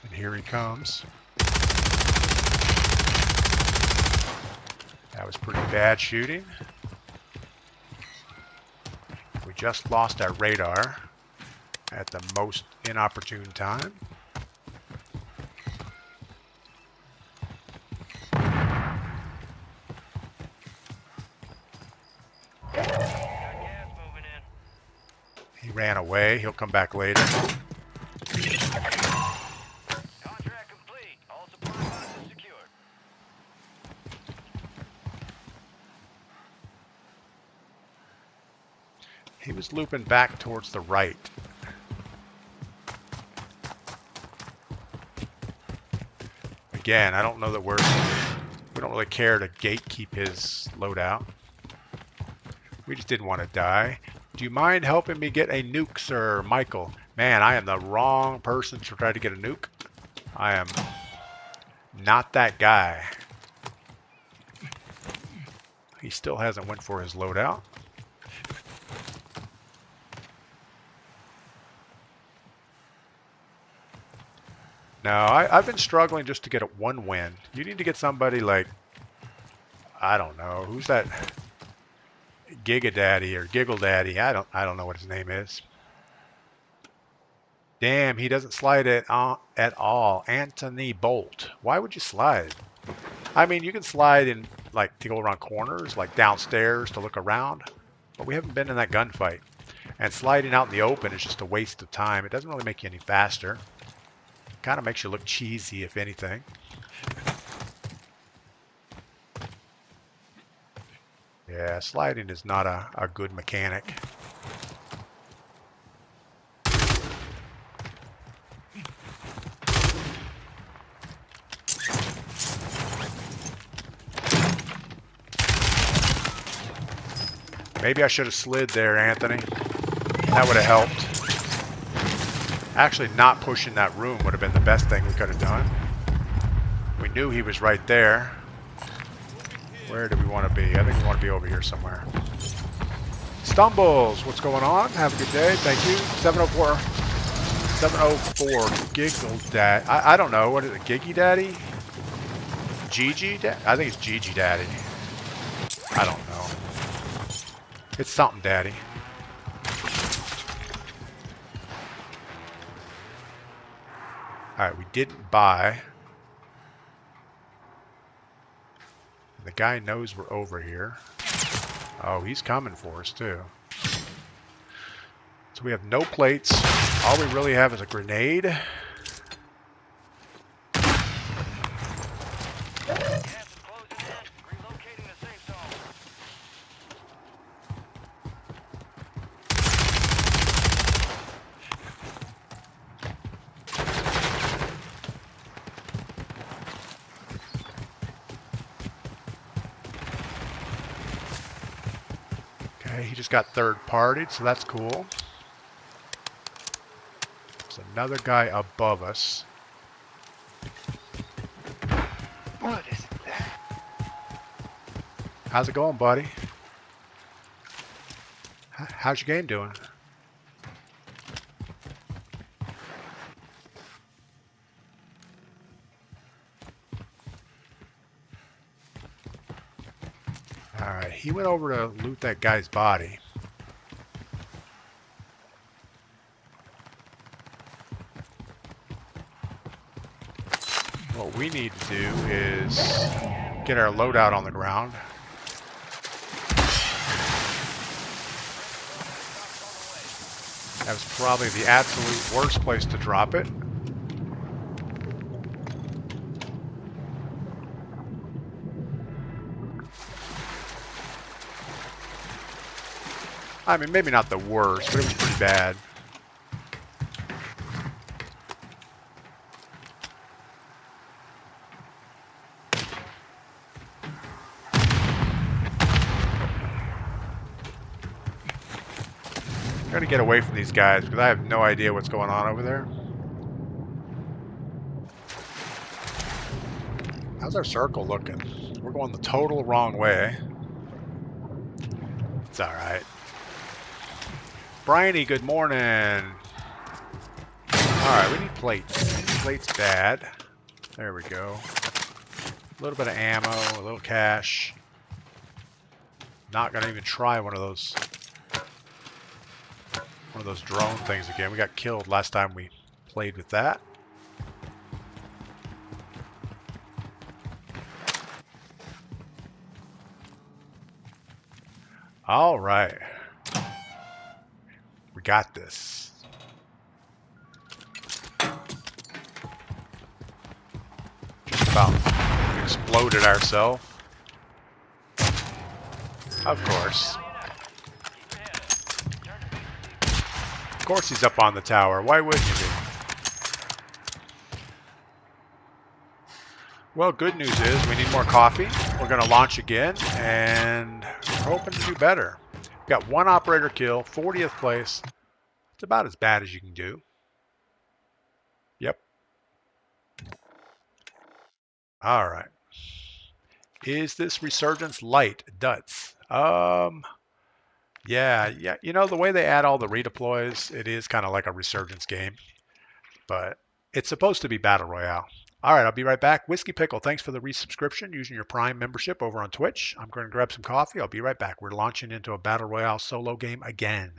A: And here he comes. That was pretty bad shooting. We just lost our radar at the most inopportune time. He ran away. He'll come back later.
C: Contract complete. All supply boxes secured.
A: He was looping back towards the right. Again, I don't know that we don't really care to gatekeep his loadout. We just didn't want to die. Do you mind helping me get a nuke, sir? Michael. Man, I am the wrong person to try to get a nuke. I am not that guy. He still hasn't went for his loadout. No, I've been struggling just to get a 1 win. You need to get somebody like, I don't know, who's that Giga Daddy or Giggle Daddy? I don't know what his name is. Damn, he doesn't slide it at all. Anthony Bolt. Why would you slide? I mean, you can slide in like to go around corners, like downstairs to look around, but we haven't been in that gunfight. And sliding out in the open is just a waste of time. It doesn't really make you any faster. Kind of makes you look cheesy, if anything. Yeah, sliding is not a good mechanic. Maybe I should have slid there, Anthony. That would have helped. Actually, not pushing that room would have been the best thing we could have done. We knew he was right there. Where do we want to be? I think we want to be over here somewhere. Stumbles, what's going on? Have a good day. Thank you. 704. 704. Giggle Daddy. I don't know. What is it? Giggy Daddy? Gigi Daddy? I think it's Gigi Daddy. I don't know. It's something Daddy. Alright, we didn't buy. The guy knows we're over here. Oh, he's coming for us too. So we have no plates. All we really have is a grenade.
C: Gas is closing in. Relocating the safe zone.
A: Okay, he just got third-partied, so that's cool. There's another guy above us.
B: What is that?
A: How's it going, buddy? How's your game doing? Alright, he went over to loot that guy's body. What we need to do is get our loadout on the ground. That was probably the absolute worst place to drop it. I mean, maybe not the worst, but it was pretty bad. I'm gonna get away from these guys because I have no idea what's going on over there. How's our circle looking? We're going the total wrong way. It's alright. Bryony, good morning. Alright, we need plates. Plates bad. There we go. A little bit of ammo, a little cash. Not gonna even try one of those drone things again. We got killed last time we played with that. All right. We got this. Just about exploded ourselves. Of course. Of course he's up on the tower. Why wouldn't you be? Well, good news is we need more coffee. We're going to launch again, and we're hoping to do better. We've got one operator kill, 40th place. It's about as bad as you can do. Yep. All right. Is this Resurgence light? Duts. Yeah. You know, the way they add all the redeploys, it is kind of like a Resurgence game. But It's supposed to be Battle Royale. All right, I'll be right back. Whiskey Pickle, thanks for the resubscription using your Prime membership over on Twitch. I'm going to grab some coffee. I'll be right back. We're launching into a Battle Royale solo game again.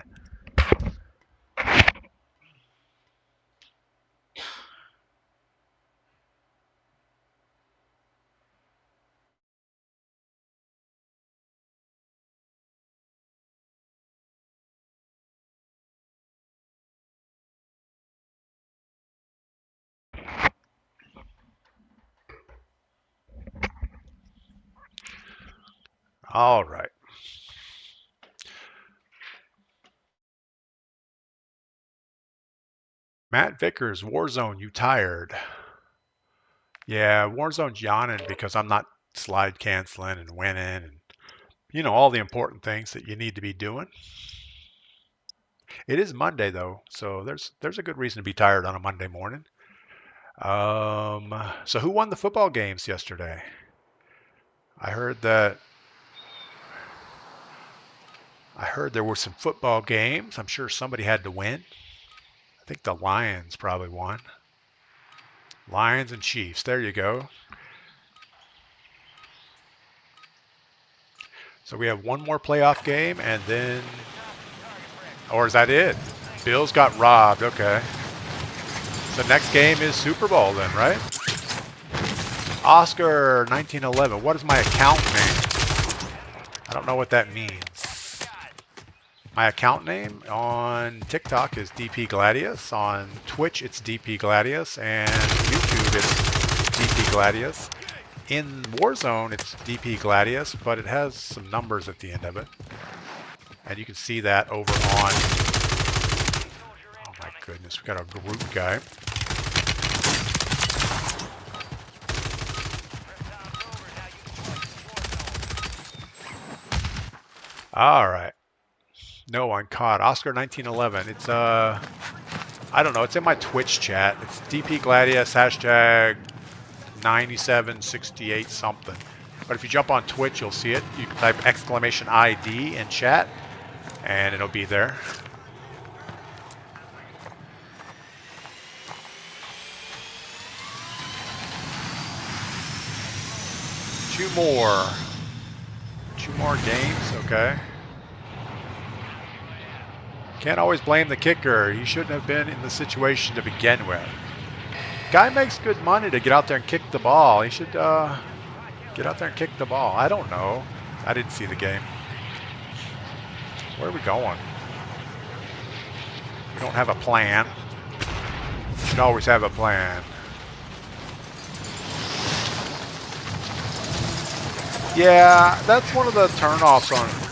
A: All right. Matt Vickers, Warzone, you tired? Yeah, Warzone's yawning because I'm not slide canceling and winning and, you know, all the important things that you need to be doing. It is Monday though, so there's a good reason to be tired on a Monday morning. So who won the football games yesterday? I heard there were some football games. I'm sure somebody had to win. I think the Lions probably won. Lions and Chiefs. There you go. So we have one more playoff game and then, or is that it? Bills got robbed. Okay. So next game is Super Bowl then, right? Oscar 1911. What is my account name? I don't know what that means. My account name on TikTok is DPGladius. On Twitch, it's DPGladius. And YouTube, it's DPGladius. In Warzone, it's DPGladius, but it has some numbers at the end of it. And you can see that over on... Oh my goodness, we got a group guy. All right. No one caught. Oscar 1911. It's I don't know. It's in my Twitch chat. It's DPGladius hashtag 9768 something. But if you jump on Twitch, you'll see it. You can type exclamation ID in chat, and it'll be there. Two more games. Okay. Can't always blame the kicker. He shouldn't have been in the situation to begin with. Guy makes good money to get out there and kick the ball. He should get out there and kick the ball. I don't know. I didn't see the game. Where are we going? We don't have a plan. We should always have a plan. Yeah, that's one of the turnoffs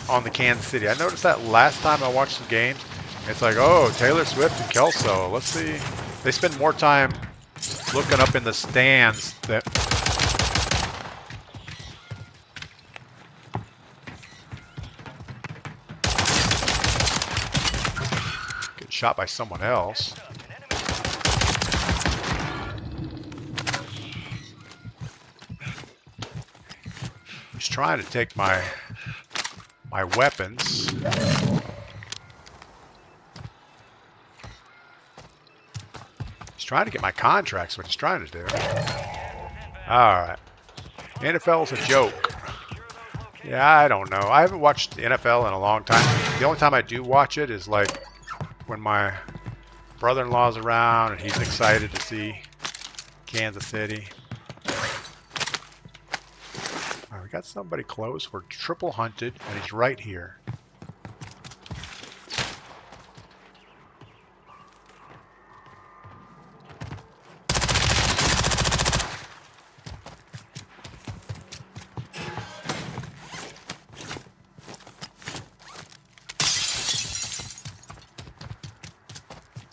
A: on the Kansas City. I noticed that last time I watched the games. It's like, oh, Taylor Swift and Kelso. Let's see. They spend more time looking up in the stands that... Get shot by someone else. He's trying to take my weapons. He's trying to get my contracts, what he's trying to do. Alright. NFL's a joke. Yeah, I don't know. I haven't watched the NFL in a long time. The only time I do watch it is like when my brother-in-law's around and he's excited to see Kansas City. Alright, we got somebody close. We're triple hunted and he's right here.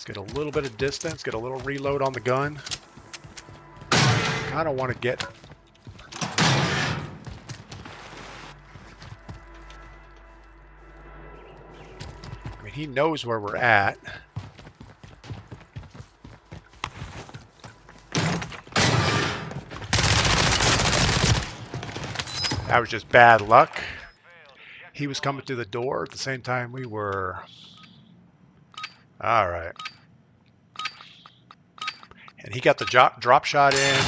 A: Get a little bit of distance, get a little reload on the gun. I don't want to get... I mean, he knows where we're at. That was just bad luck. He was coming through the door at the same time we were. All right. And he got the drop shot in.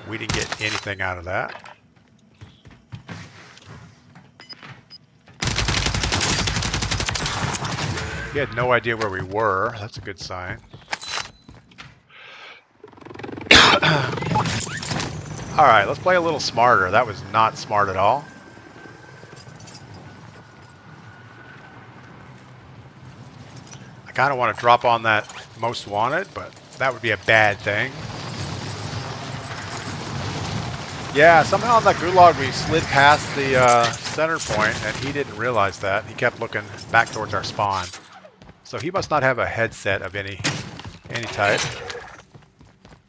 A: We didn't get anything out of that. He had no idea where we were. That's a good sign. Alright, let's play a little smarter. That was not smart at all. I kind of want to drop on that most wanted, but that would be a bad thing. Yeah, somehow on that gulag we slid past the center point, and he didn't realize that. He kept looking back towards our spawn. So he must not have a headset of any type.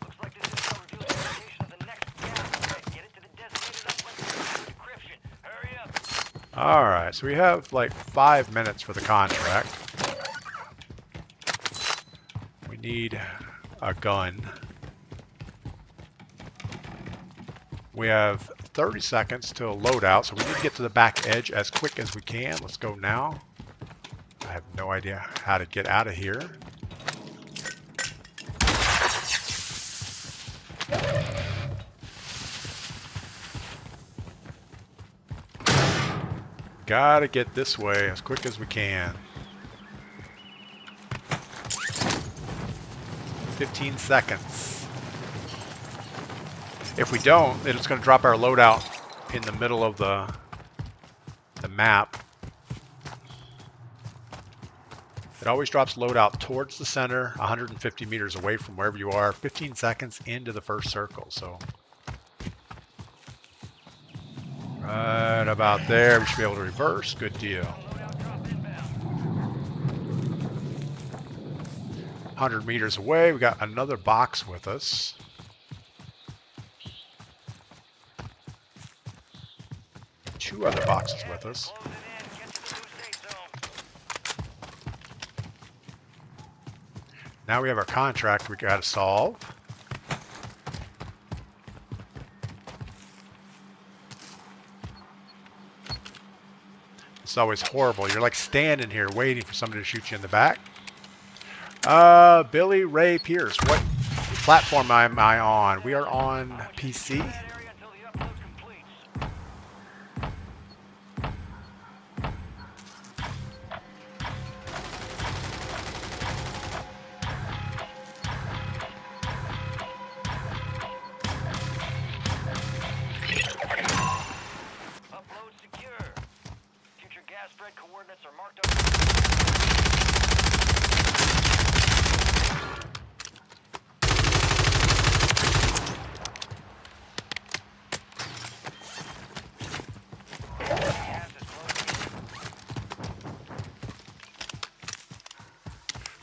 C: Looks like this is reveals the location of the next gas threat. Get it to the designated uplink for decryption. Hurry up.
A: Alright, so we have like 5 minutes for the contract. We need a gun. We have 30 seconds till loadout, so we need to get to the back edge as quick as we can. Let's go now. I have no idea how to get out of here. Gotta get this way as quick as we can. 15 seconds. If we don't, it's going to drop our loadout in the middle of the map. It always drops loadout towards the center, 150 meters away from wherever you are, 15 seconds into the first circle. So right about there, we should be able to reverse. Good deal. 100 meters away, we got another box with us. Two other boxes with us. Now we have our contract we got to solve. It's always horrible. You're like standing here waiting for somebody to shoot you in the back. Billy Ray Pierce, what platform am I on? We are on PC.
C: Coordinates are marked up.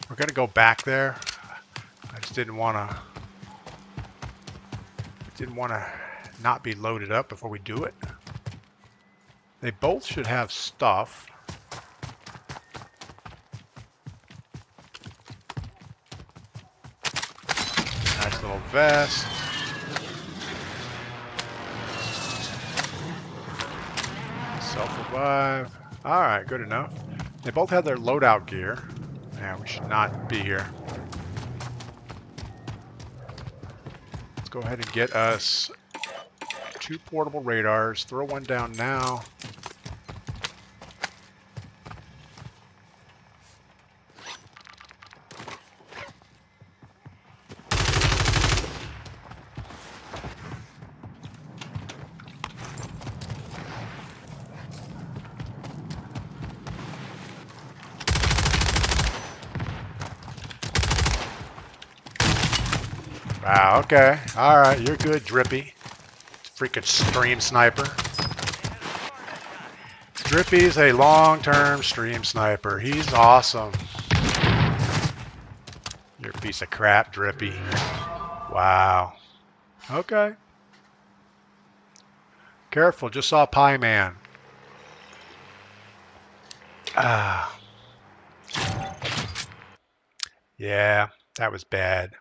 A: We're gonna go back there. I just didn't want to not be loaded up before we do it. They both should have stuff. Nice little vest. Self-revive. Alright, good enough. They both have their loadout gear. Yeah, we should not be here. Let's go ahead and get us 2 portable radars. Throw one down now. Wow, okay. Alright, you're good, Drippy. Freaking stream sniper. Drippy's a long-term stream sniper. He's awesome. You're a piece of crap, Drippy. Wow. Okay. Careful, just saw Pie Man. Ah. Yeah, that was bad.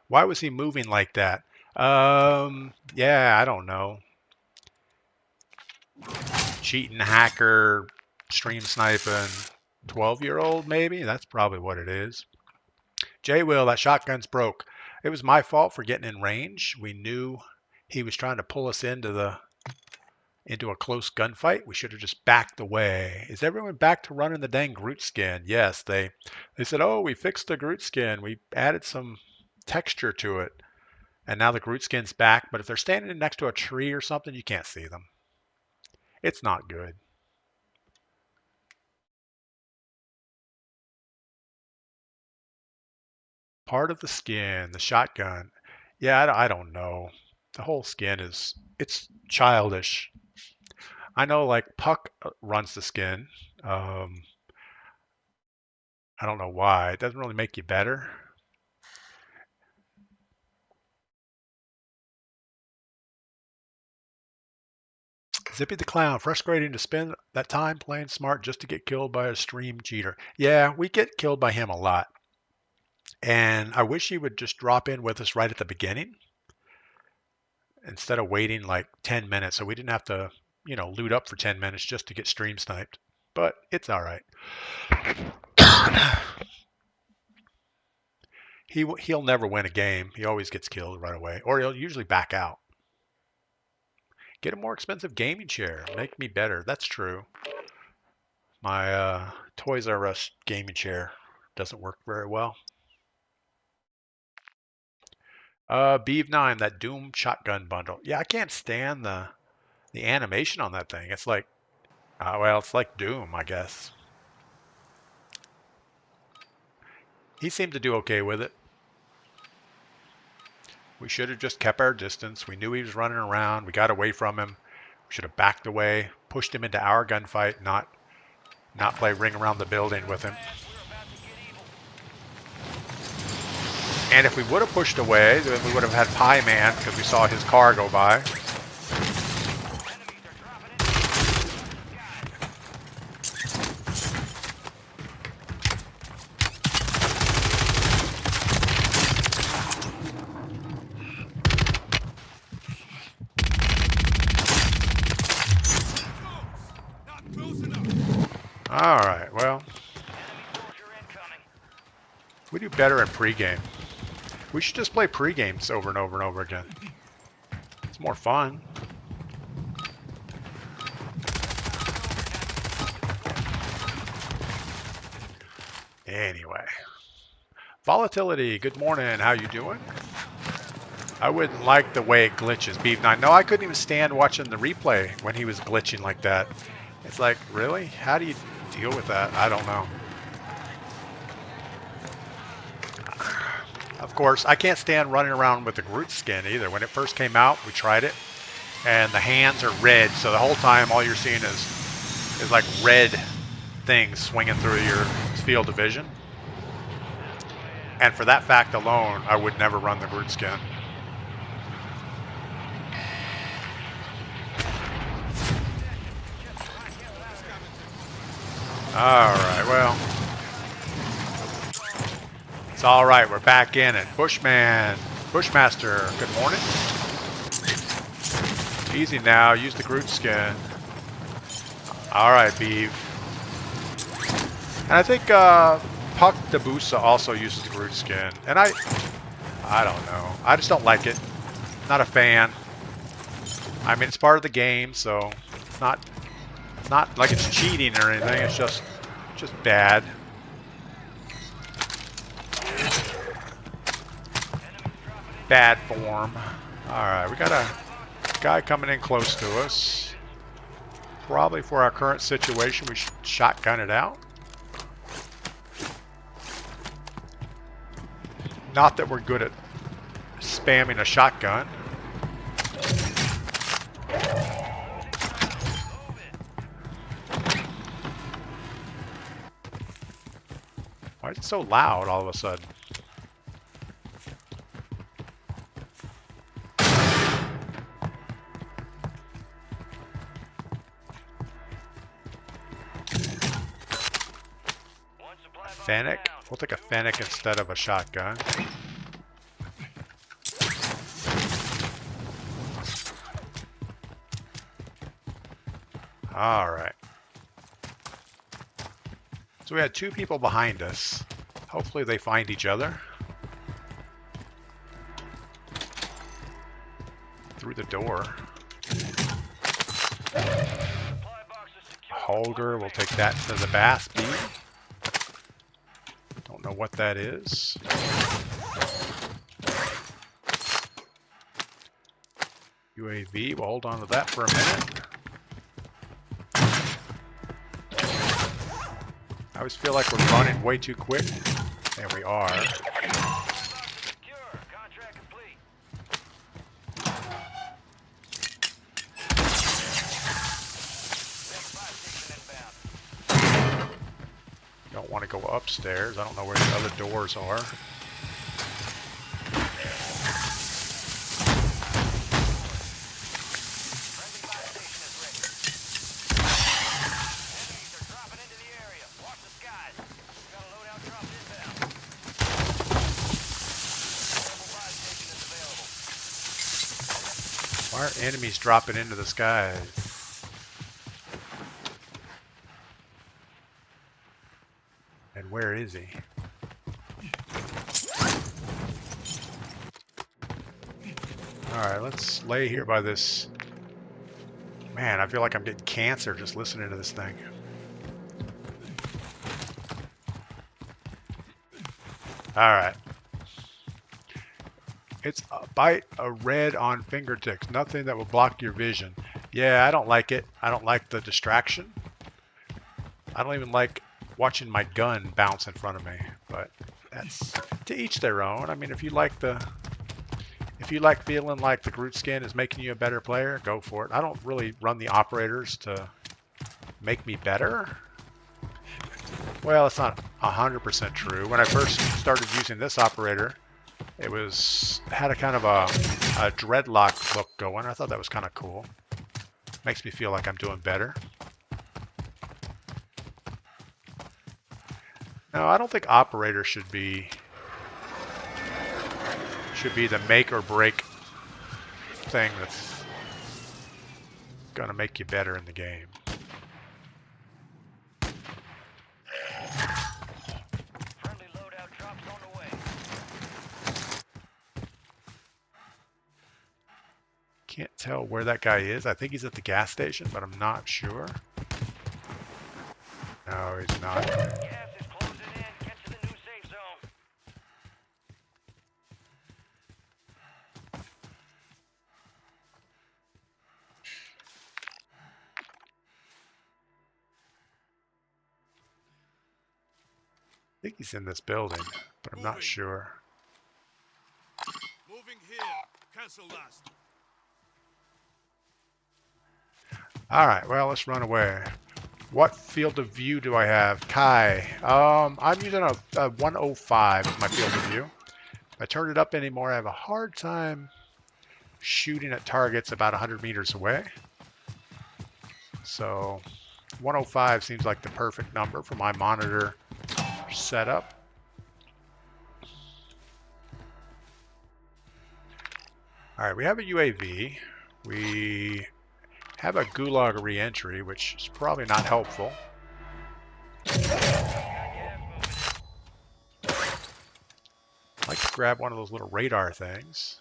A: Why was he moving like that? Yeah, I don't know. Cheating, hacker, stream sniping, 12-year-old maybe? That's probably what it is. J-Will, that shotgun's broke. It was my fault for getting in range. We knew he was trying to pull us into a close gunfight. We should have just backed away. Is everyone back to running the dang Groot skin? Yes, they said, oh, we fixed the Groot skin. We added some texture to it. And now the Groot skin's back. But if they're standing next to a tree or something, you can't see them. It's not good. Part of the skin, the shotgun. Yeah, I don't know. The whole skin it's childish. I know like Puck runs the skin. I don't know why. It doesn't really make you better. Zippy the Clown, frustrating to spend that time playing smart just to get killed by a stream cheater. Yeah, we get killed by him a lot. And I wish he would just drop in with us right at the beginning instead of waiting like 10 minutes so we didn't have to, loot up for 10 minutes just to get stream sniped. But it's all right. He'll never win a game. He always gets killed right away, or he'll usually back out. Get a more expensive gaming chair. Make me better. That's true. My Toys R Us gaming chair doesn't work very well. Beeve 9, that Doom shotgun bundle. Yeah, I can't stand the animation on that thing. It's like, well, it's like Doom, I guess. He seemed to do okay with it. We should have just kept our distance. We knew he was running around. We got away from him. We should have backed away, pushed him into our gunfight, not play ring around the building with him. And if we would have pushed away, then we would have had Pie Man because we saw his car go by. All right, well, we do better in pregame. We should just play pre-games over and over and over again. It's more fun. Anyway. Volatility, good morning. How you doing? I wouldn't like the way it glitches, Beef 9. No, I couldn't even stand watching the replay when he was glitching like that. It's like, really? How do you deal with that? I don't know. Of course, I can't stand running around with the Groot skin either. When it first came out, we tried it, and the hands are red, so the whole time all you're seeing is like red things swinging through your field of vision. And for that fact alone, I would never run the Groot skin. Alright, well. It's alright, we're back in it. Bushmaster, good morning. Easy now, use the Groot skin. Alright, Beeve. And I think Puck Dabusa also uses the Groot skin. And I don't know. I just don't like it. Not a fan. I mean, it's part of the game, so it's not like it's cheating or anything. It's just bad. Bad form. Alright, we got a guy coming in close to us. Probably for our current situation, we should shotgun it out. Not that we're good at spamming a shotgun. Why is it so loud all of a sudden? Fennec? We'll take a Fennec instead of a shotgun. Alright. So we had two people behind us. Hopefully they find each other. the door.
C: Supply box is secure.
A: Holger, we'll take that to the Bass B. Don't know what that is. UAV, we'll hold on to that for a minute. I always feel like we're running way too quick. There we are.
C: Supply box is secure. Contract complete. Next buy station inbound.
A: Don't want to go upstairs. I don't know where the other doors are.
C: Friendly buy station is ready. Enemies are dropping into the area. Watch the skies. We got a loadout drop inbound. Mobile buy station is available.
A: Why are enemies dropping into the skies? And where is he? Alright, let's lay here by this. Man, I feel like I'm getting cancer just listening to this thing. Alright. It's a bite of red on fingertips. Nothing that will block your vision. Yeah, I don't like it. I don't like the distraction. I don't even like watching my gun bounce in front of me. But that's to each their own. I mean, if you like feeling like the Groot skin is making you a better player, go for it. I don't really run the operators to make me better. Well, it's not 100% true. When I first started using this operator, it had a kind of a dreadlock look going. I thought that was kind of cool. Makes me feel like I'm doing better. No, I don't think operator should be the make or break thing that's gonna make you better in the game.
C: Friendly loadout drops on the way.
A: Can't tell where that guy is. I think he's at the gas station, but I'm not sure. No, he's not.
C: Gas is closing in. Get to the new safe zone.
A: I think he's in this building, but I'm not sure.
D: Moving here. Cancel last.
A: Alright, well, let's run away. What field of view do I have? Kai. I'm using a 105 as my field of view. If I turn it up anymore, I have a hard time shooting at targets about 100 meters away. So 105 seems like the perfect number for my monitor setup. Alright, we have a UAV. We have a gulag re-entry, which is probably not helpful. I'd like to grab one of those little radar things.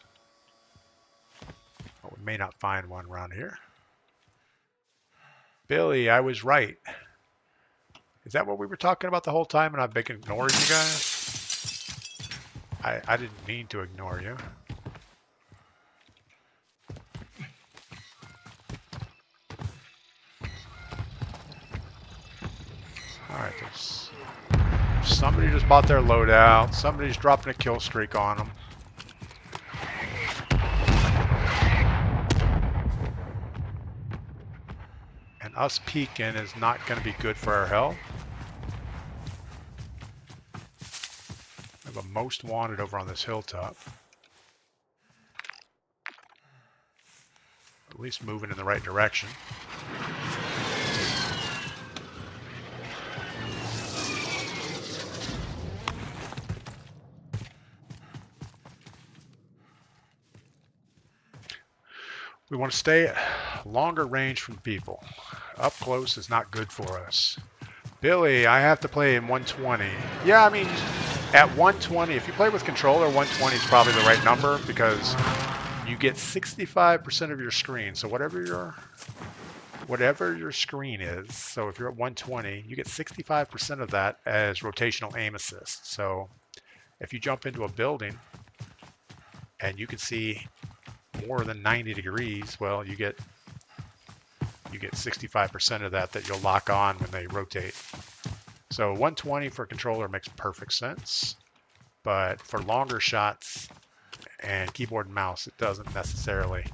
A: But we may not find one around here. Billy, I was right. Is that what we were talking about the whole time and I've been ignoring you guys? I didn't mean to ignore you. Alright, there's somebody just bought their loadout. Somebody's dropping a kill streak on them. And us peeking is not going to be good for our health. We have a most wanted over on this hilltop. At least moving in the right direction. We want to stay longer range from people. Up close is not good for us. Billy, I have to play in 120. Yeah, I mean, at 120, if you play with controller, 120 is probably the right number because you get 65% of your screen. So whatever your screen is, so if you're at 120, you get 65% of that as rotational aim assist. So if you jump into a building and you can see more than 90 degrees, well, you get 65% of that you'll lock on when they rotate. So 120 for a controller makes perfect sense, but for longer shots and keyboard and mouse, it doesn't necessarily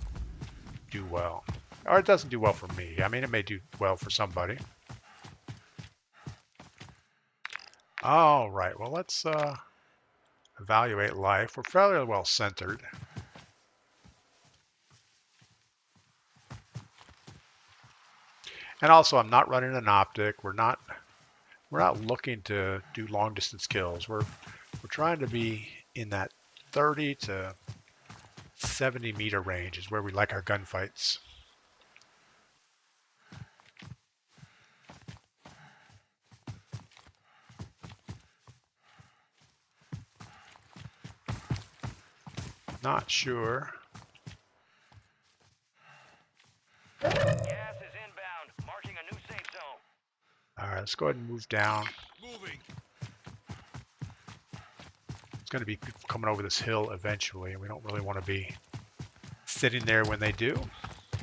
A: do well. Or it doesn't do well for me. I mean, it may do well for somebody. All right, well, let's evaluate life. We're fairly well centered. And also, I'm not running an optic. We're not looking to do long distance kills. We're trying to be in that 30 to 70 meter range is where we like our gunfights. Not sure.
C: Gas is inbound, marking a new safe zone.
A: All right, let's go ahead and move down.
D: Moving.
A: It's going to be people coming over this hill eventually, and we don't really want to be sitting there when they do.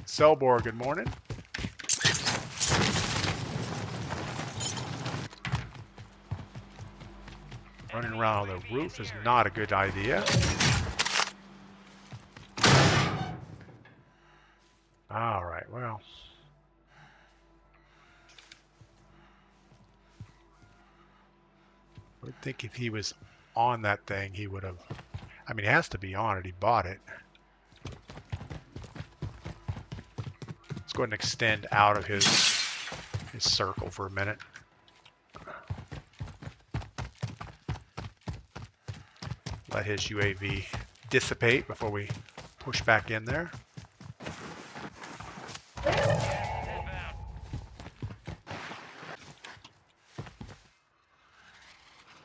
A: Selbor, good morning. Running around on the roof is not a good idea. All right, well. I would think if he was on that thing, he would have... I mean, he has to be on it. He bought it. Let's go ahead and extend out of his circle for a minute. Let his UAV dissipate before we push back in there.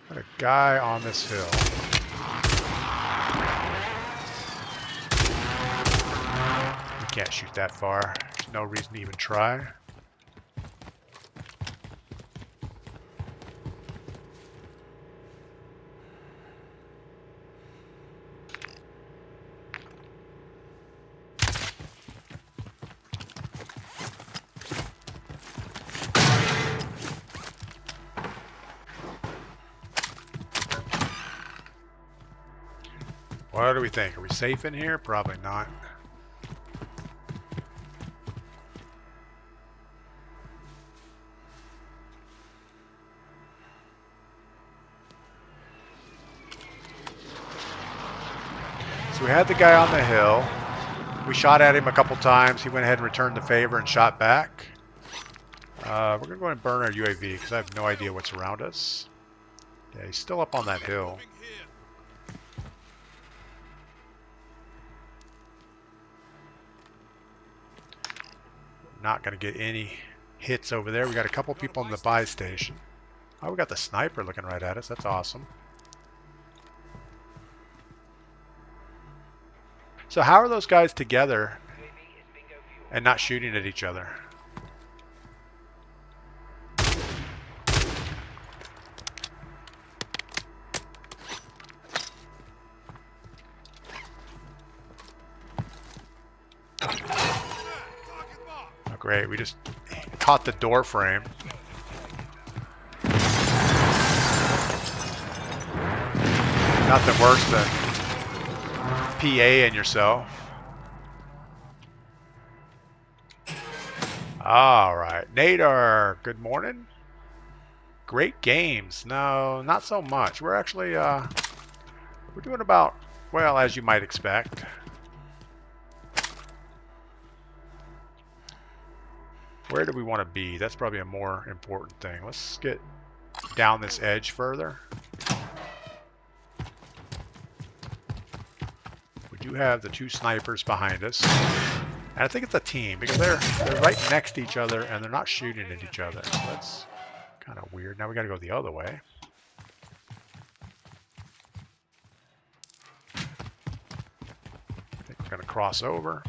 A: Got a guy on this hill. We can't shoot that far. No reason to even try. What do we think? Are we safe in here? Probably not. So we had the guy on the hill. We shot at him a couple times. He went ahead and returned the favor and shot back. We're going to go ahead and burn our UAV because I have no idea what's around us. Yeah, he's still up on that hill.
D: Moving here.
A: Not going to get any hits over there. We got a couple people in the buy station. Oh, we got the sniper looking right at us. That's awesome. So how are those guys together and not shooting at each other? Oh, great. We just caught the door frame. Nothing worse than PAing yourself. All right. Nadar, good morning. Great games. No, not so much. We're actually, we're doing about, well, as you might expect. Where do we want to be? That's probably a more important thing. Let's get down this edge further. We do have the two snipers behind us. And I think it's a team because they're right next to each other and they're not shooting at each other. So that's kind of weird. Now we got to go the other way. I think we're going to cross over.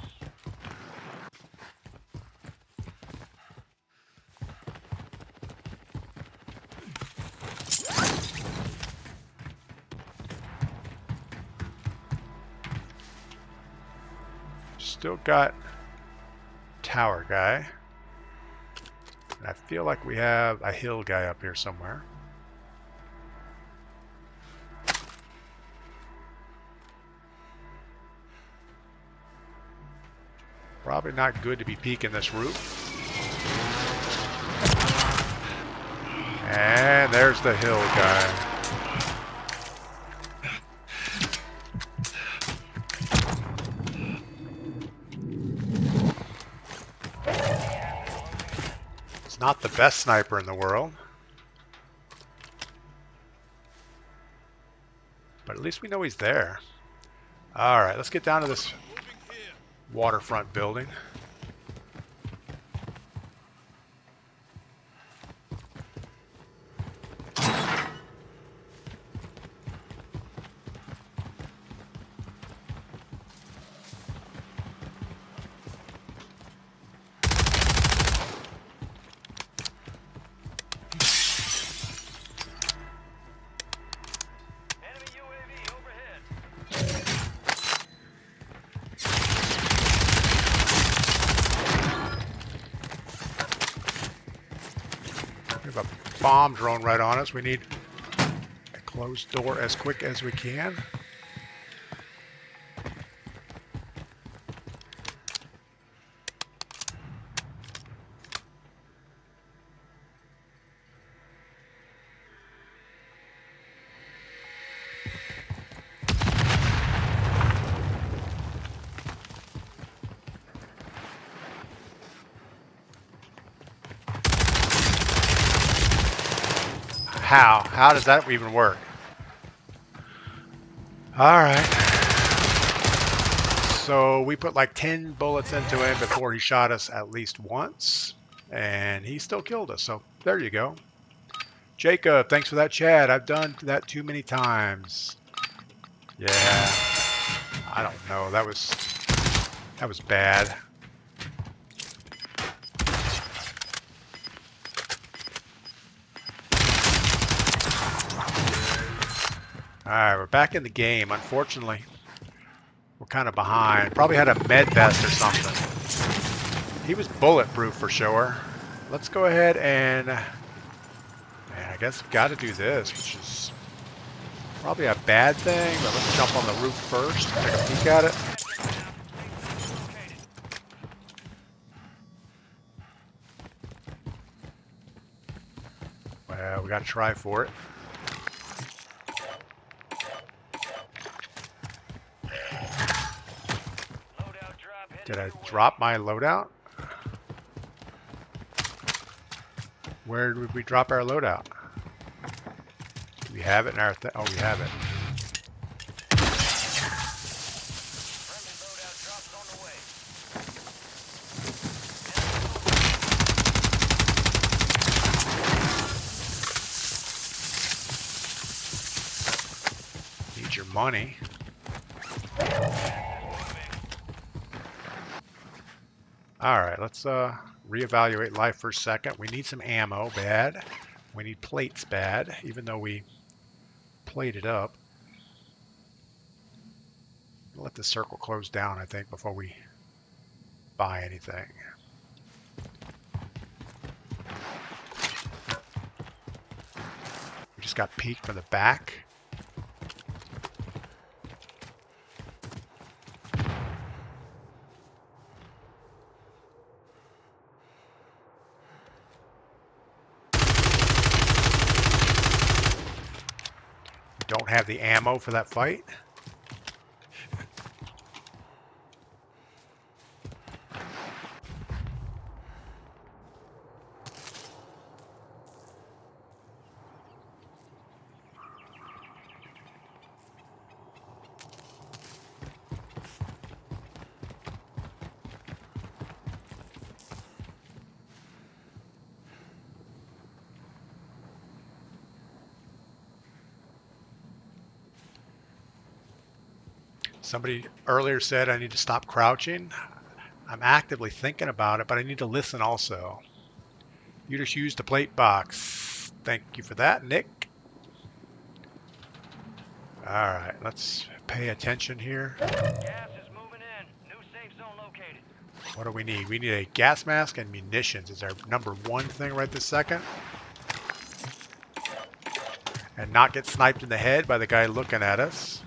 A: Still got tower guy. And I feel like we have a hill guy up here somewhere. Probably not good to be peeking this roof. And there's the hill guy. He's not the best sniper in the world. But at least we know he's there. Alright, let's get down to this waterfront building.
C: Enemy UAV overhead.
A: We have a bomb drone right on us. We need a closed door as quick as we can. How? How does that even work? Alright. So we put like 10 bullets into him before he shot us at least once. And he still killed us. So there you go. Jacob, thanks for that chat. I've done that too many times. Yeah. I don't know. That was bad. Alright, we're back in the game. Unfortunately, we're kind of behind. Probably had a med vest or something. He was bulletproof for sure. Let's go ahead and I guess we've got to do this, which is probably a bad thing, but let's jump on the roof first, take a peek at it. Well, we got to try for it. Did I drop my loadout? Where did we drop our loadout? Do we have it in our oh, we have it. Need your money. Alright, let's reevaluate life for a second. We need some ammo, bad. We need plates, bad, even though we plated up. Let the circle close down, I think, before we buy anything. We just got peeked from the back. Don't have the ammo for that fight. Somebody earlier said I need to stop crouching. I'm actively thinking about it, but I need to listen also. You just used the plate box. Thank you for that, Nick. All right, let's pay attention here.
C: Gas is moving in. New safe zone located.
A: What do we need? We need a gas mask and munitions. Is our number one thing right this second. And not get sniped in the head by the guy looking at us.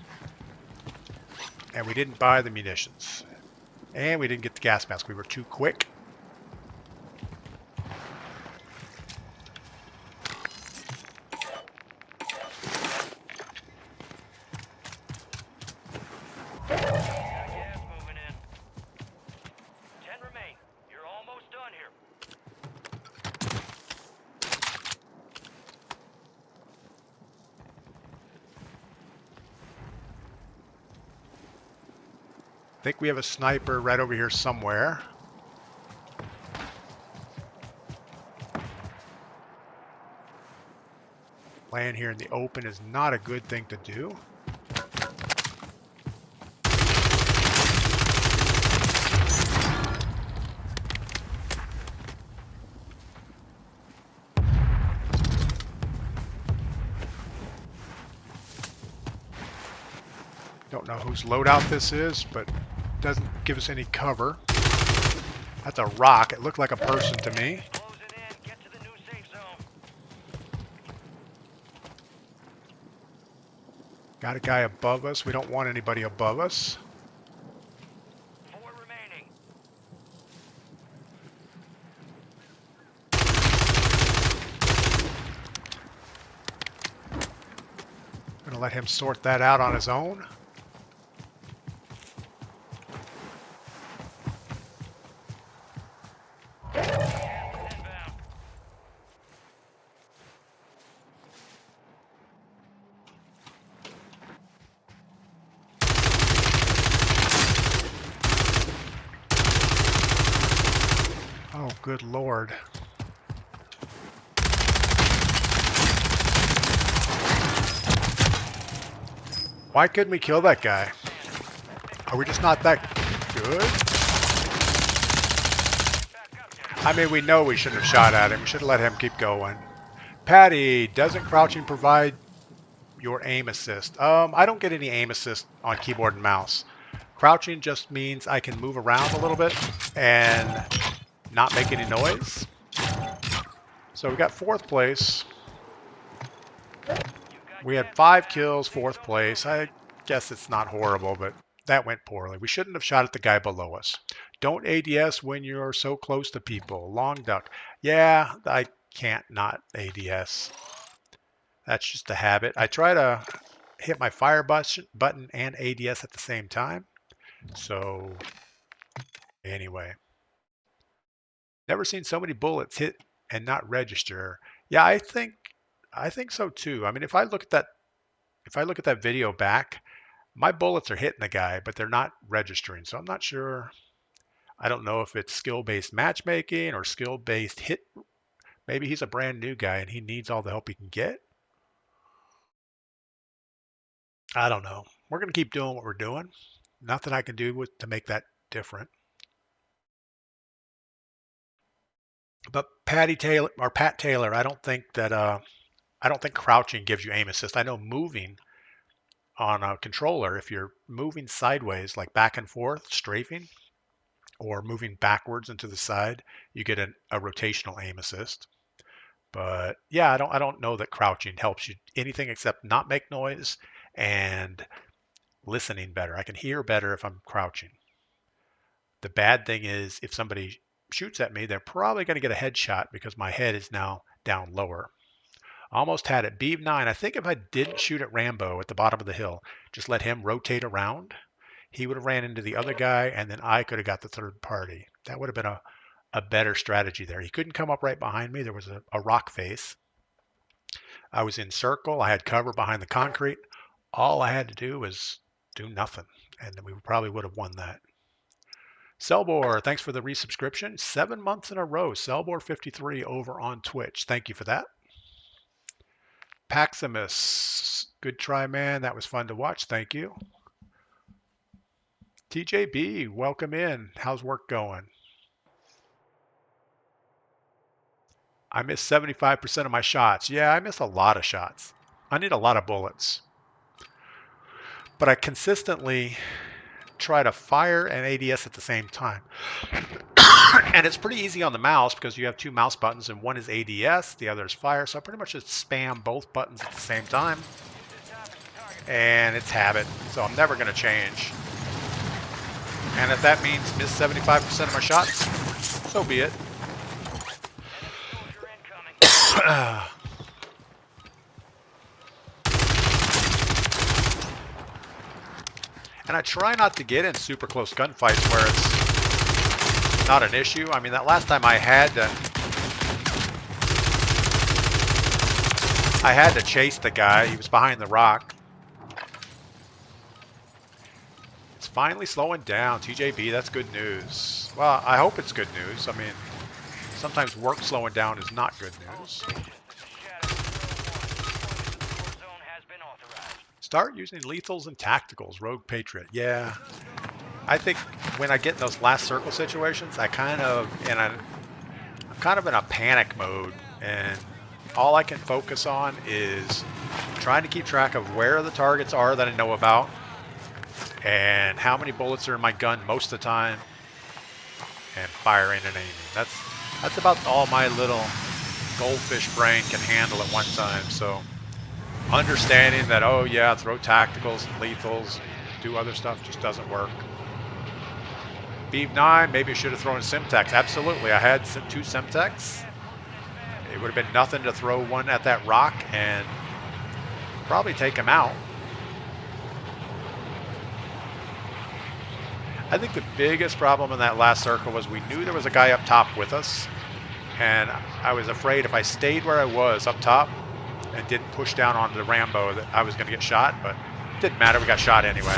A: And we didn't buy the munitions. And we didn't get the gas mask. We were too quick.
C: Got gas moving in. 10 remain. You're almost done here.
A: I think we have a sniper right over here somewhere. Laying here in the open is not a good thing to do. Don't know whose loadout this is, but doesn't give us any cover. That's a rock. It looked like a person to me.
C: Closing in. Get to the new safe zone.
A: Got a guy above us. We don't want anybody above us.
C: 4 remaining.
A: Gonna let him sort that out on his own.
C: Inbound.
A: Oh, good Lord. Why couldn't we kill that guy? Are we just not that good? I mean, we know we shouldn't have shot at him. We should have let him keep going. Patty, doesn't crouching provide your aim assist? I don't get any aim assist on keyboard and mouse. Crouching just means I can move around a little bit and not make any noise. So we got 4th place. We had 5 kills, 4th place. I guess it's not horrible, but that went poorly. We shouldn't have shot at the guy below us. Don't ADS when you're so close to people. Long duck. Yeah, I can't not ADS. That's just a habit. I try to hit my fire button and ADS at the same time. So anyway. Never seen so many bullets hit and not register. Yeah, I think so too. I mean, if I look at that video back, my bullets are hitting the guy, but they're not registering. So I'm not sure. I don't know if it's skill-based matchmaking or skill-based hit. Maybe he's a brand new guy and he needs all the help he can get. I don't know. We're going to keep doing what we're doing. Nothing I can do to make that different. But Pat Taylor, I don't think crouching gives you aim assist. I know moving on a controller, if you're moving sideways, like back and forth, strafing, or moving backwards and to the side, you get a rotational aim assist. But yeah, I don't know that crouching helps you anything except not make noise and listening better. I can hear better if I'm crouching. The bad thing is if somebody shoots at me, they're probably going to get a headshot because my head is now down lower. Almost had it. Beeb 9. I think if I didn't shoot at Rambo at the bottom of the hill, just let him rotate around, he would have ran into the other guy, and then I could have got the third party. That would have been a better strategy there. He couldn't come up right behind me. There was a rock face. I was in circle. I had cover behind the concrete. All I had to do was do nothing, and then we probably would have won that. Selbor, thanks for the resubscription. 7 months in a row. Selbor53 over on Twitch. Thank you for that. Paximus, good try, man. That was fun to watch. Thank you. TJB, welcome in. How's work going? I miss 75% of my shots. Yeah, I miss a lot of shots. I need a lot of bullets. But I consistently try to fire and ADS at the same time. And it's pretty easy on the mouse because you have two mouse buttons and one is ADS, the other is fire. So I pretty much just spam both buttons at the same time. And it's habit, so I'm never going to change. And if that means miss 75% of my shots, so be it. And I try not to get in super close gunfights where it's not an issue. I mean, that last time I had to chase the guy. He was behind the rock. It's finally slowing down. TJB, that's good news. Well, I hope it's good news. I mean, sometimes work slowing down is not good news. Start using lethals and tacticals, Rogue Patriot. Yeah, I think when I get in those last circle situations, I'm kind of in a panic mode, and all I can focus on is trying to keep track of where the targets are that I know about, and how many bullets are in my gun most of the time, and firing and aiming. That's about all my little goldfish brain can handle at one time. So understanding that, oh yeah, throw tacticals and lethals, do other stuff just doesn't work. Beav 9, maybe I should have thrown Simtex. Absolutely, I had two Simtex. It would have been nothing to throw one at that rock and probably take him out. I think the biggest problem in that last circle was we knew there was a guy up top with us, and I was afraid if I stayed where I was up top and didn't push down onto the Rambo that I was going to get shot, but it didn't matter, we got shot anyway.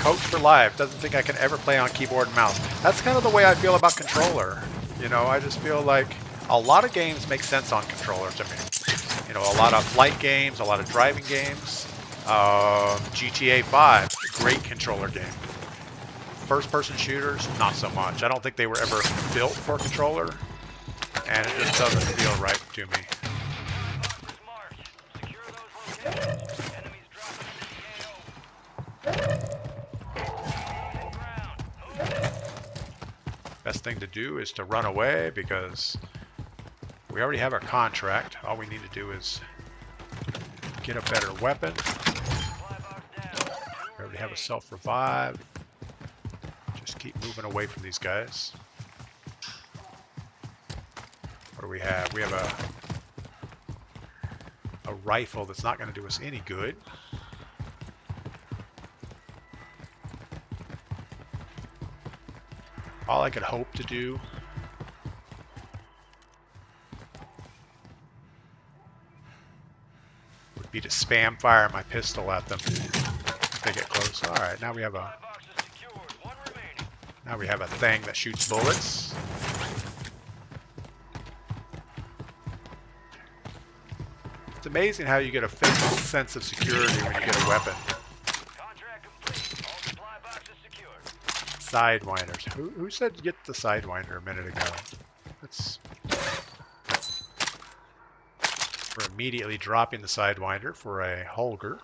A: Coach for life, doesn't think I can ever play on keyboard and mouse. That's kind of the way I feel about controller. You know, I just feel like a lot of games make sense on controller to me. You know, a lot of flight games, a lot of driving games. GTA 5, great controller game. First-person shooters, not so much. I don't think they were ever built for a controller, and it just doesn't feel right to me. Best thing to do is to run away because we already have our contract. All we need to do is get a better weapon. We already have a self-revive. Just keep moving away from these guys. What do we have? We have a rifle that's not going to do us any good. All I could hope to do would be to spam fire my pistol at them if they get close. All right, now we have a thing that shoots bullets. It's amazing how you get a fake sense of security when you get a weapon. Sidewinders. Who said get the Sidewinder a minute ago? We're immediately dropping the Sidewinder for a Holger.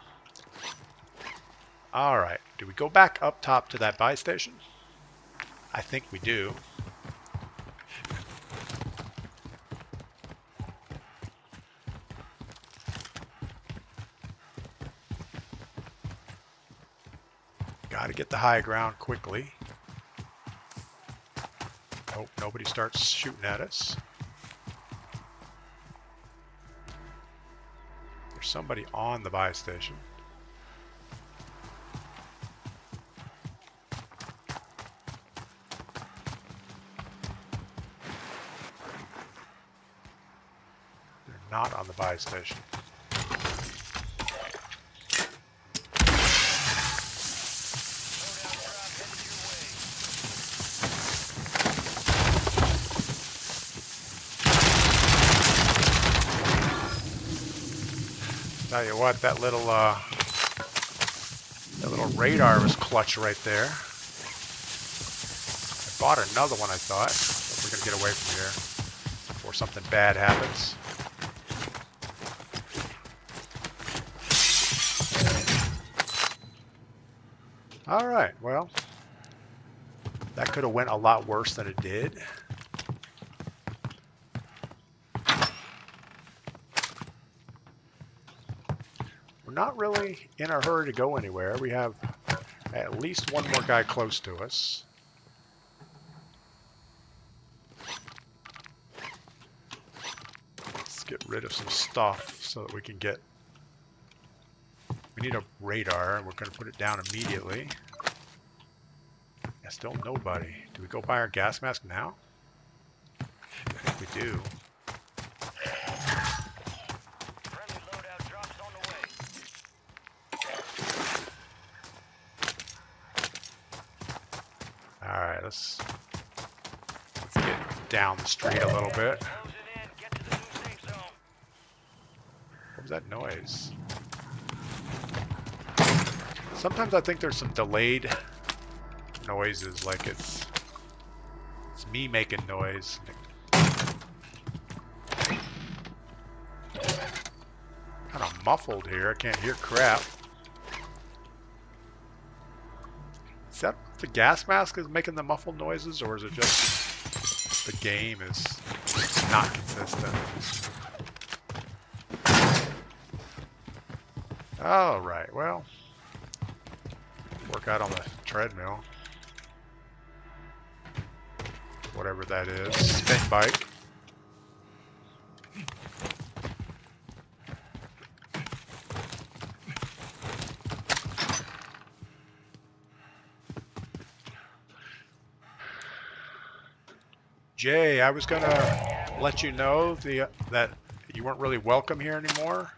A: Alright, do we go back up top to that buy station? I think we do. Gotta get the high ground quickly. Hope nobody starts shooting at us. There's somebody on the buy station. They're not on the buy station. Tell you what, that little radar was clutch right there. I bought another one, I thought. But we're gonna get away from here before something bad happens. All right, well, that could have went a lot worse than it did. We're not really in a hurry to go anywhere. We have at least one more guy close to us. Let's get rid of some stuff so that we can get... We need a radar, and we're going to put it down immediately. Yeah, still nobody. Do we go buy our gas mask now? I think we do.
C: Friendly loadout drops on the way.
A: Alright, let's get down the street a little bit.
C: Close it in. Get to the new safe zone.
A: What was that noise? Sometimes I think there's some delayed noises, like it's me making noise. Kind of muffled here. I can't hear crap. Is that the gas mask is making the muffled noises, or is it just the game is not consistent? All right, well, work out on the treadmill. Whatever that is. Spin bike. Jay, I was gonna let you know that you weren't really welcome here anymore.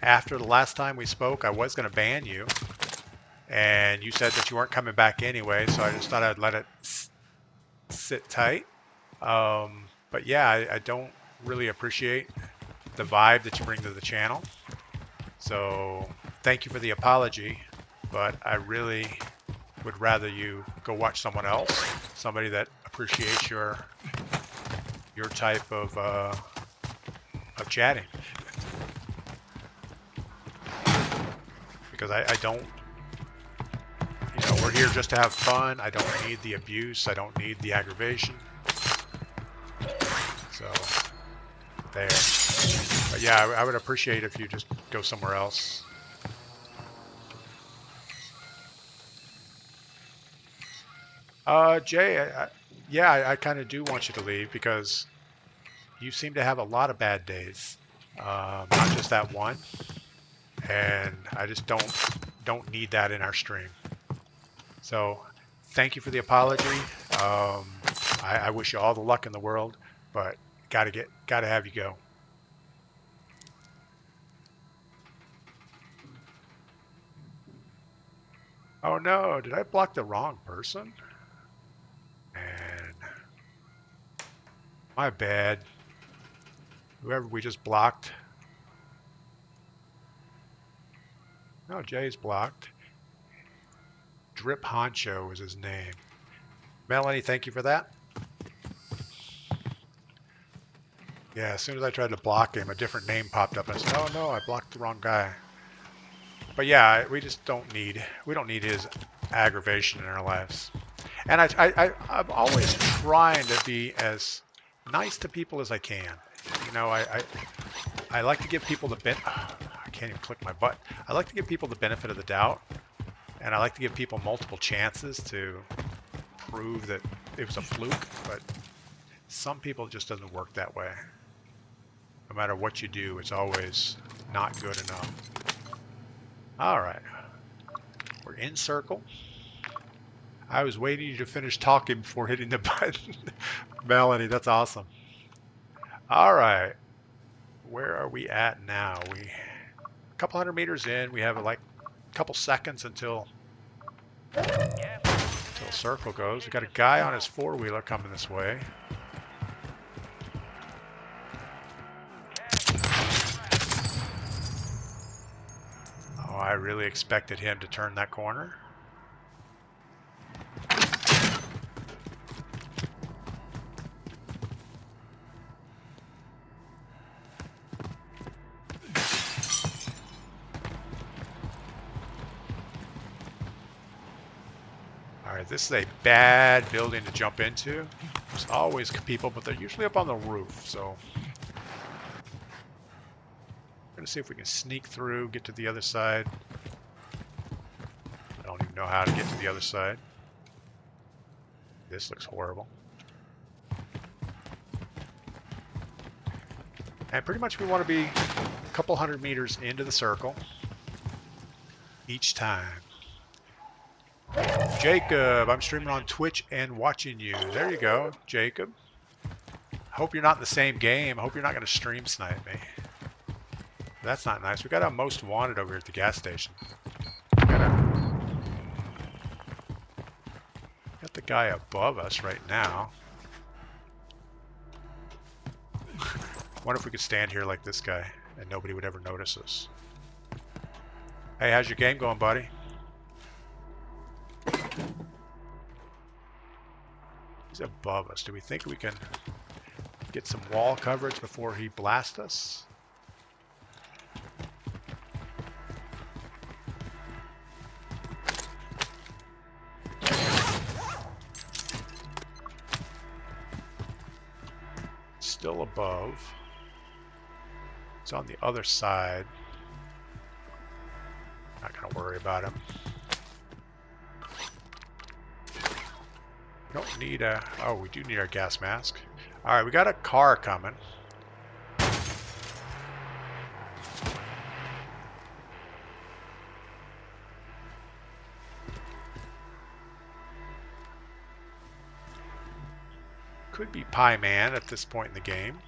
A: After the last time we spoke, I was gonna ban you, and you said that you weren't coming back anyway, so I just thought I'd let it sit tight. But yeah, I don't really appreciate the vibe that you bring to the channel. So thank you for the apology, but I really would rather you go watch someone else, somebody that appreciates your type of chatting. Because I don't, you know, we're here just to have fun. I don't need the abuse. I don't need the aggravation. So, there. But yeah, I would appreciate if you just go somewhere else. Jay, I kind of do want you to leave because you seem to have a lot of bad days. Not just that one. And I just don't need that in our stream. So thank you for the apology. I wish you all the luck in the world, but gotta have you go. Oh no, did I block the wrong person? Man, my bad. Whoever we just blocked. No, Jay's blocked. Drip Honcho is his name. Melanie, thank you for that. Yeah, as soon as I tried to block him, a different name popped up. And I said, oh no, I blocked the wrong guy. But yeah, we don't need his aggravation in our lives. And I'm always trying to be as nice to people as I can. You know, I like to give people the I can't even click my butt. I like to give people the benefit of the doubt, and I like to give people multiple chances to prove that it was a fluke, but some people it just doesn't work that way. No matter what you do, it's always not good enough. All right, we're in circle. I was waiting you to finish talking before hitting the button. Melanie, that's awesome. All right, where are we at now? A couple hundred meters in. We have like a couple seconds until circle goes. We got a guy on his four-wheeler coming this way. really expected him to turn that corner. Alright, this is a bad building to jump into. There's always people, but they're usually up on the roof, so... We're going to see if we can sneak through, get to the other side. I don't even know how to get to the other side. This looks horrible. And pretty much we want to be a couple 100 meters into the circle each time. Jacob, I'm streaming on Twitch and watching you. There you go, Jacob. Hope you're not in the same game. Hope you're not going to stream snipe me. That's not nice. We got a most wanted over here at the gas station. Got the guy above us right now. Wonder if we could stand here like this guy and nobody would ever notice us. Hey, how's your game going, buddy? He's above us. Do we think we can get some wall coverage before he blasts us? Still above. It's on the other side. Not gonna worry about him. We don't need a... Oh, we do need our gas mask. Alright, we got a car coming. Could be Pie Man at this point in the game.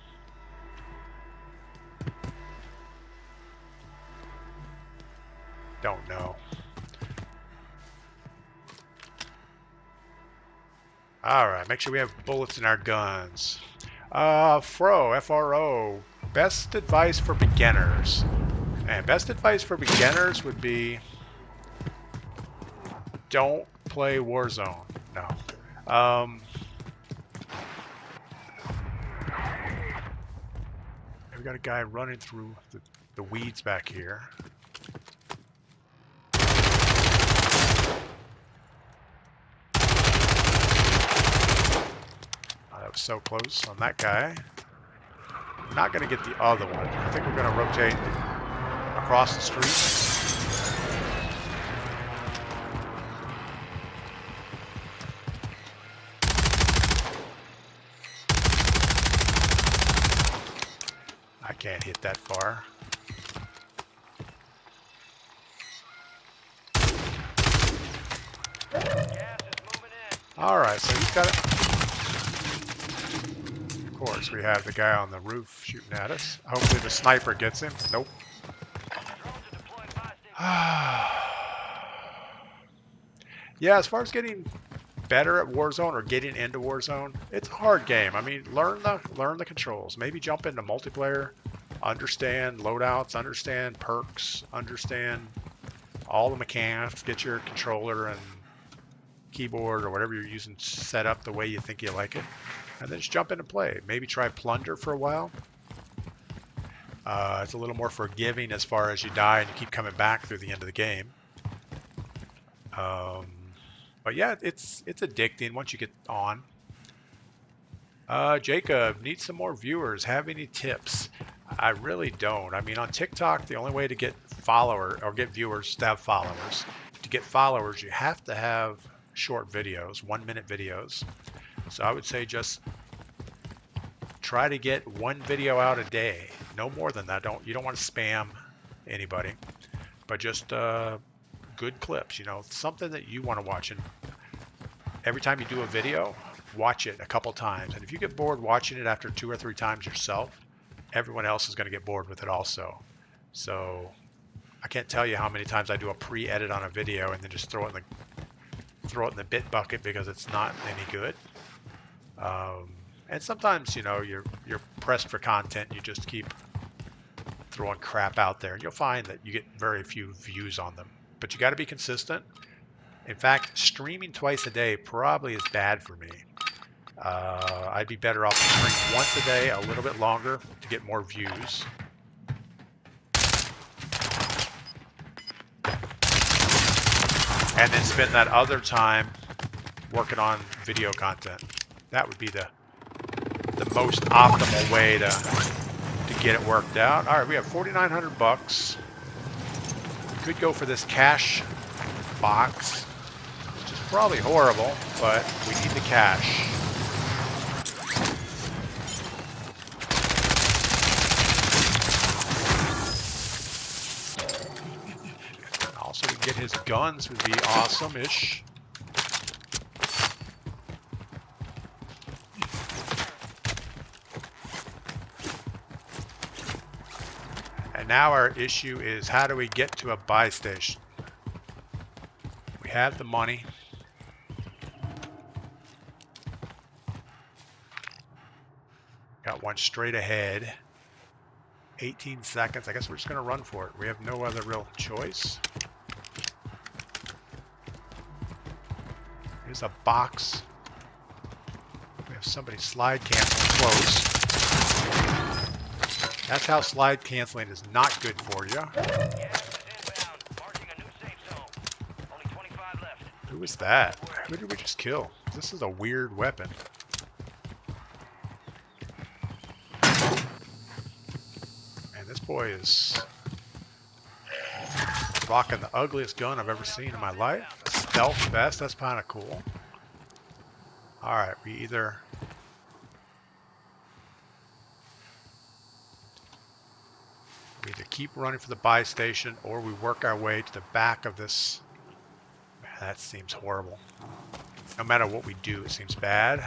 A: Don't know. Alright, make sure we have bullets in our guns. F-R-O, best advice for beginners. And best advice for beginners would be don't play Warzone. No. We got a guy running through the weeds back here. That was so close on that guy. Not going to get the other one. I think we're going to rotate across the street. I can't hit that far. Alright, so he's got it. Of course, we have the guy on the roof shooting at us. Hopefully the sniper gets him. Nope. Yeah, as far as getting better at Warzone or getting into Warzone, it's a hard game. I mean, learn the controls. Maybe jump into multiplayer, understand loadouts, understand perks, understand all the mechanics, get your controller and keyboard or whatever you're using set up the way you think you like it, and then just jump in and play. Maybe try Plunder for a while. It's a little more forgiving as far as you die and you keep coming back through the end of the game. But yeah, it's addicting once you get on. Jacob, need some more viewers. Have any tips? I really don't. I mean, on TikTok, the only way to get followers or get viewers is to have followers. To get followers, you have to have short videos, 1-minute videos. So I would say just try to get one video out a day. No more than that. You don't want to spam anybody, but just good clips, you know, something that you want to watch. And every time you do a video, watch it a couple times. And if you get bored watching it after 2 or 3 times yourself, everyone else is going to get bored with it also. So I can't tell you how many times I do a pre-edit on a video and then just throw it in the bit bucket because it's not any good. And sometimes, you know, you're pressed for content. You just keep throwing crap out there. You'll find that you get very few views on them. But you got to be consistent. In fact, streaming twice a day probably is bad for me. I'd be better off streaming once a day, a little bit longer, to get more views. And then spend that other time working on video content. That would be the most optimal way to get it worked out. All right, we have 4,900 bucks. We could go for this cash box, which is probably horrible, but we need the cash. Also, to get his guns would be awesome-ish. And now our issue is, how do we get to a buy station? We have the money. Got one straight ahead. 18 seconds. I guess we're just going to run for it. We have no other real choice. Here's a box. We have somebody slide canceling close. That's how slide canceling is not good for you. Who was that? Who did we just kill? This is a weird weapon. And this boy is rocking the ugliest gun I've ever seen in my life. A stealth vest, that's kind of cool. Alright, we either keep running for the buy station, or we work our way to the back of this. Man, that seems horrible. No matter what we do, it seems bad.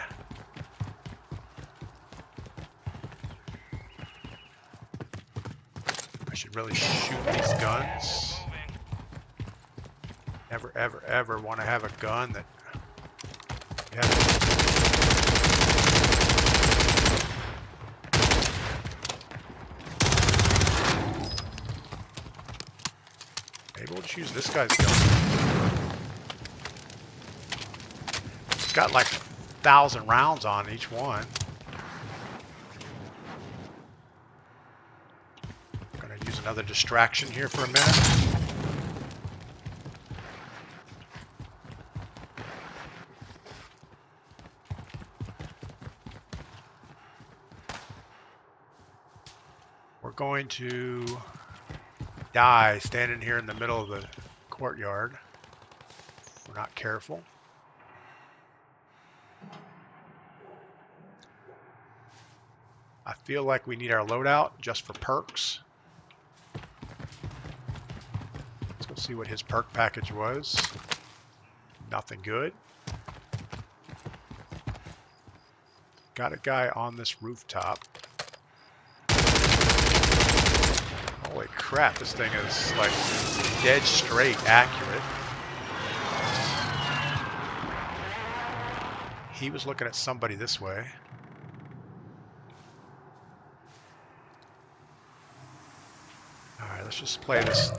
A: I should really shoot these guns. Never, ever, ever want to have a gun that... Maybe we'll just use this guy's gun. It's got like 1,000 rounds on each one. Gonna use another distraction here for a minute. We're going to die standing here in the middle of the courtyard if we're not careful. I feel like we need our loadout just for perks. Let's go see what his perk package was. Nothing good. Got a guy on this rooftop. Holy crap, this thing is like dead straight accurate. He was looking at somebody this way. Alright, let's just play this.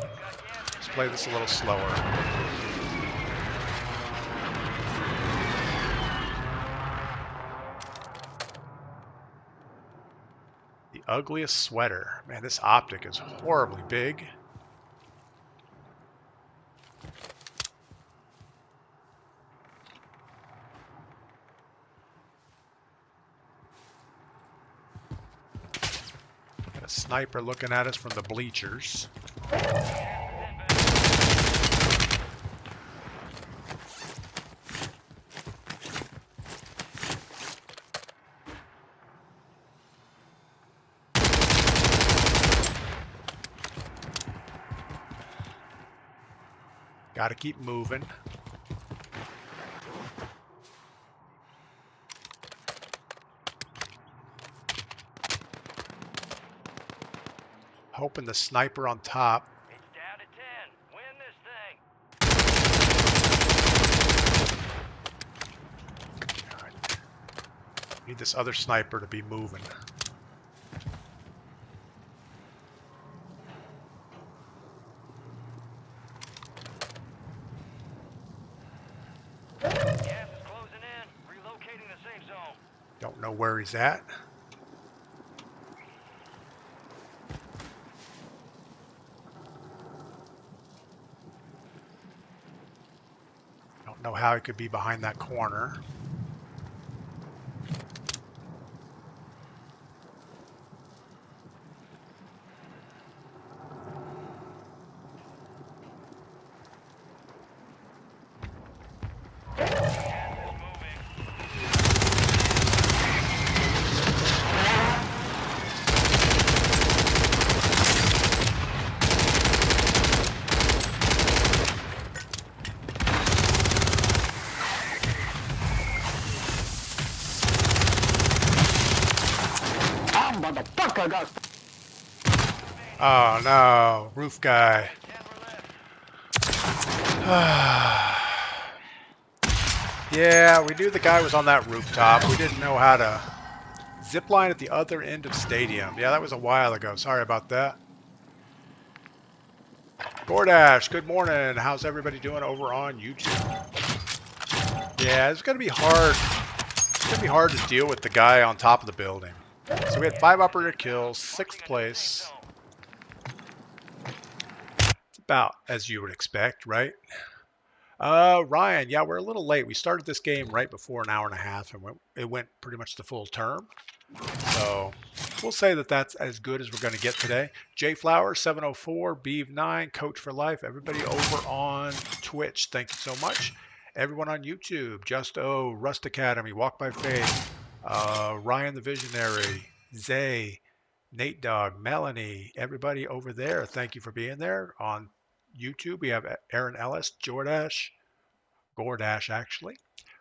A: Let's play this a little slower. The ugliest sweater. Man, this optic is horribly big. Got a sniper looking at us from the bleachers. Got to keep moving. Hoping the sniper on top.
C: It's down to 10. Win this thing.
A: All right. Need this other sniper to be moving. Don't know where he's at. Don't know how he could be behind that corner.
B: Motherfucker got.
A: Oh no, roof guy. Yeah, we knew the guy was on that rooftop. We didn't know how to zip line at the other end of stadium. Yeah, that was a while ago. Sorry about that. Gordash, good morning. How's everybody doing over on YouTube? Yeah, it's gonna be hard. It's gonna be hard to deal with the guy on top of the building. So we had 5 operator kills, 6th place. It's about as you would expect, right? Ryan, yeah, we're a little late. We started this game right before an hour and a half, and it went pretty much the full term. So we'll say that that's as good as we're going to get today. J Flower 704, Beeve 9, Coach for Life. Everybody over on Twitch, thank you so much. Everyone on YouTube, Just O, Rust Academy, Walk by Faith, Ryan the Visionary, Zay, Nate Dog, Melanie, everybody over there, thank you for being there. On YouTube, we have Aaron Ellis, Gordash actually.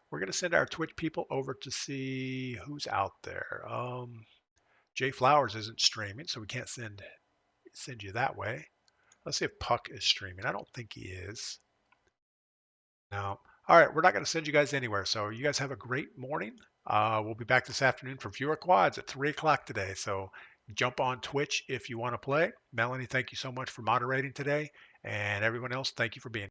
A: We're going to send our Twitch people over to see who's out there. Jay Flowers isn't streaming, so we can't send you that way. Let's see if Puck is streaming. I don't think he is. No. All right, we're not going to send you guys anywhere, so you guys have a great morning. We'll be back this afternoon for Viewer Quads at 3 o'clock today, so jump on Twitch if you want to play. Melanie, thank you so much for moderating today, and everyone else, thank you for being